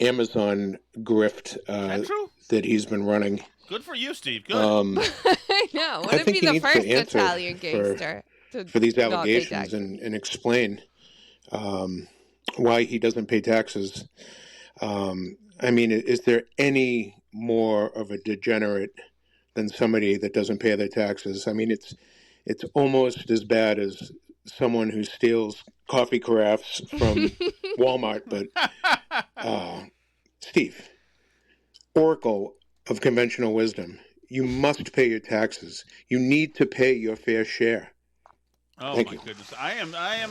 Amazon grift That true? that he's been running. Good for you, Steve. Good. I know. I Wouldn't think be he the needs to first answer Italian gangster for these not pay allegations taxes. and explain why he doesn't pay taxes. I mean, is there any more of a degenerate than somebody that doesn't pay their taxes? I mean, it's almost as bad as someone who steals coffee carafes from Walmart. But Steve, Oracle of conventional wisdom, you must pay your taxes. You need to pay your fair share. Oh Thank my you. goodness! I am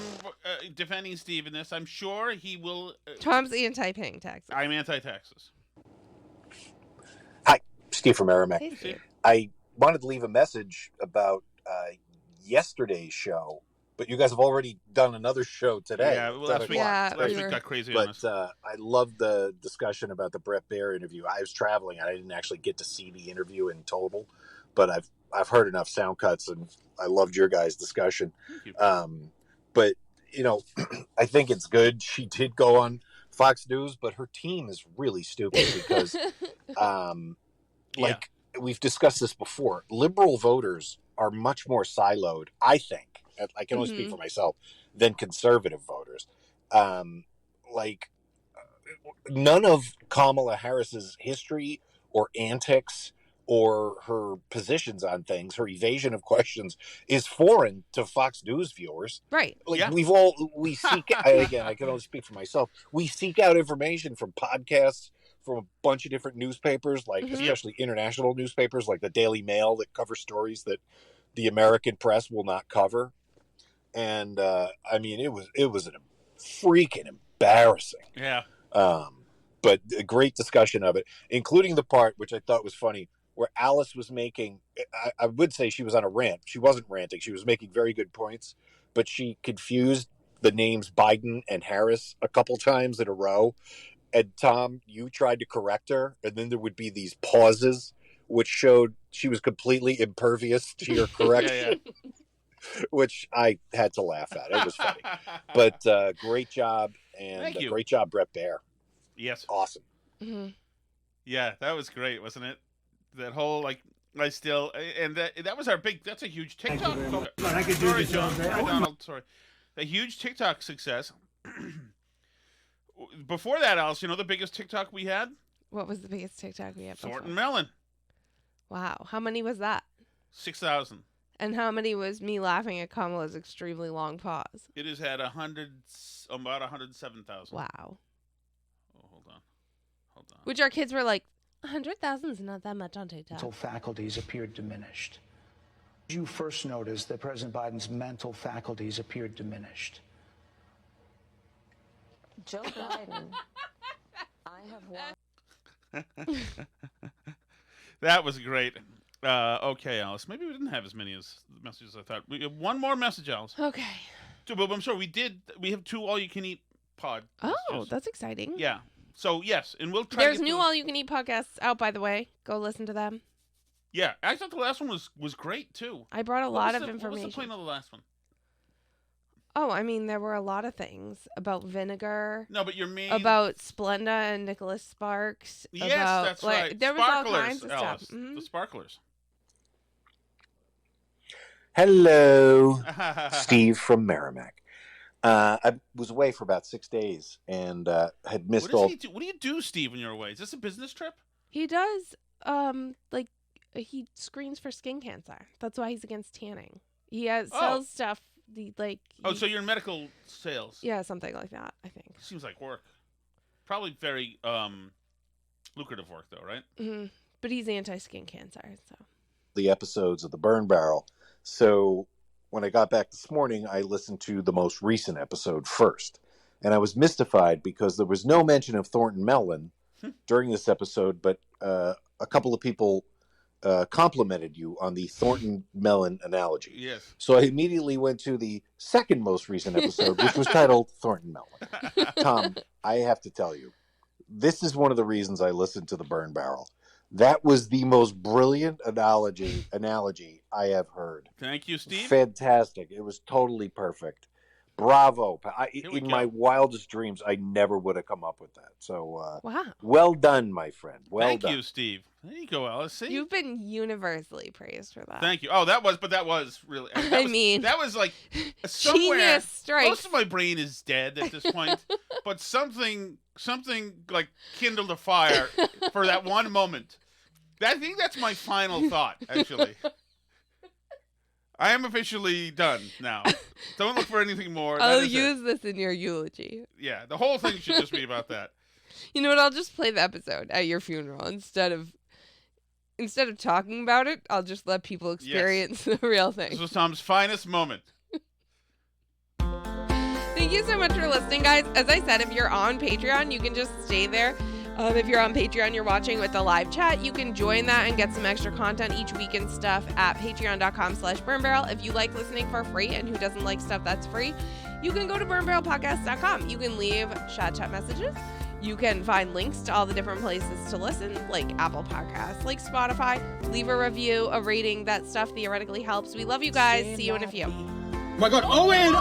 defending Steve in this. I'm sure he will. Tom's anti-paying taxes. I'm anti-taxes. Hi, Steve from Merrimack. Hey, Steve. I wanted to leave a message about yesterday's show, but you guys have already done another show today. Yeah, well, 10 last week, o'clock. Yeah, last we week were- got crazy on But us. I loved the discussion about the Brett Baer interview. I was traveling and I didn't actually get to see the interview in total, but I've heard enough sound cuts and I loved your guys' discussion. Thank you. But you know, I think it's good. She did go on Fox News, but her team is really stupid because, like we've discussed this before, liberal voters are much more siloed, I think. I can only speak for myself, than conservative voters. Like none of Kamala Harris's history or antics or her positions on things, her evasion of questions, is foreign to Fox News viewers. Right. Like Yeah. we seek again, I can only speak for myself. We seek out information from podcasts, from a bunch of different newspapers, like especially international newspapers like the Daily Mail that cover stories that the American press will not cover. And I mean, it was freaking embarrassing. Yeah. But a great discussion of it, including the part which I thought was funny, where Alice was making, I would say she was on a rant. She wasn't ranting. She was making very good points, but she confused the names Biden and Harris a couple times in a row. And Tom, you tried to correct her, and then there would be these pauses, which showed she was completely impervious to your correction, which I had to laugh at. It was funny. But great job, and Thank you. great job, Brett Baer. Yes. Awesome. Mm-hmm. Yeah, that was great, wasn't it? That whole that was our big. That's a huge TikTok. I could do Sorry, this John. all day. Sorry, Donald. Sorry. A huge TikTok success. Before that, Alice, you know the biggest TikTok we had? What was the biggest TikTok we had before? Thornton Mellon. Wow. How many was that? 6,000. And how many was me laughing at Kamala's extremely long pause? It has had about 107,000. Wow. Oh, hold on. Which our kids were like, 100,000 is not that much on TikTok. Mental faculties appeared diminished. You first noticed that President Biden's mental faculties appeared diminished. Joe Biden, I have watched. That was great. Okay, Alice. Maybe we didn't have as many messages as I thought. We have one more message, Alice. Okay. But I'm sure we did. We have 2 all-you-can-eat pod. Oh, messages. that's exciting. Yeah. So, yes, and we'll try There's to get new those- all-you-can-eat podcasts out, by the way. Go listen to them. Yeah, I thought the last one was great, too. I brought a What lot was of the- information. What was the point of the last one? Oh, I mean, there were a lot of things about vinegar. No, but your main... About Splenda and Nicholas Sparks. Yes, about, that's like, right. There was Sparklers, all kinds of Alice. stuff. Mhm. The sparklers. Hello, Steve from Merrimack. I was away for about 6 days and had missed all. What do you do, Steve, when you're away? Is this a business trip? He does, he screens for skin cancer. That's why he's against tanning. He sells stuff So you're in medical sales. Yeah, something like that, I think. Seems like work. Probably very lucrative work, though, right? Mm-hmm. But he's anti-skin cancer, so. The episodes of the Burn Barrel. So when I got back this morning, I listened to the most recent episode first. And I was mystified because there was no mention of Thornton Mellon during this episode, but a couple of people complimented you on the Thornton Mellon analogy. Yes. So I immediately went to the second most recent episode, which was titled Thornton Mellon. Tom, I have to tell you, this is one of the reasons I listened to the Burn Barrel. That was the most brilliant analogy I have heard. Thank you, Steve. Fantastic. It was totally perfect. Bravo. In my wildest dreams, I never would have come up with that. So, wow. Well done, my friend. Well done. Thank you, Steve. There you go, Alice. See? You've been universally praised for that. Thank you. Oh, that was really... that was like somewhere... Genius strikes. Most of my brain is dead at this point, but something like kindled a fire for that one moment. I think that's my final thought, actually. I am officially done now. Don't look for anything more. I'll use this in your eulogy. Yeah, the whole thing should just be about that. You know what? I'll just play the episode at your funeral instead of talking about it. I'll just let people experience the real thing. This was Tom's finest moment. Thank you so much for listening, guys. As I said, if you're on Patreon, you can just stay there. If you're on Patreon, you're watching with the live chat, you can join that and get some extra content each week and stuff at patreon.com/burnbarrel. If you like listening for free, and who doesn't like stuff that's free, you can go to burnbarrelpodcast.com. You can leave chat messages. You can find links to all the different places to listen, like Apple Podcasts, like Spotify. Leave a review, a rating. That stuff theoretically helps. We love you guys. See you in a few. Oh my God, Owen!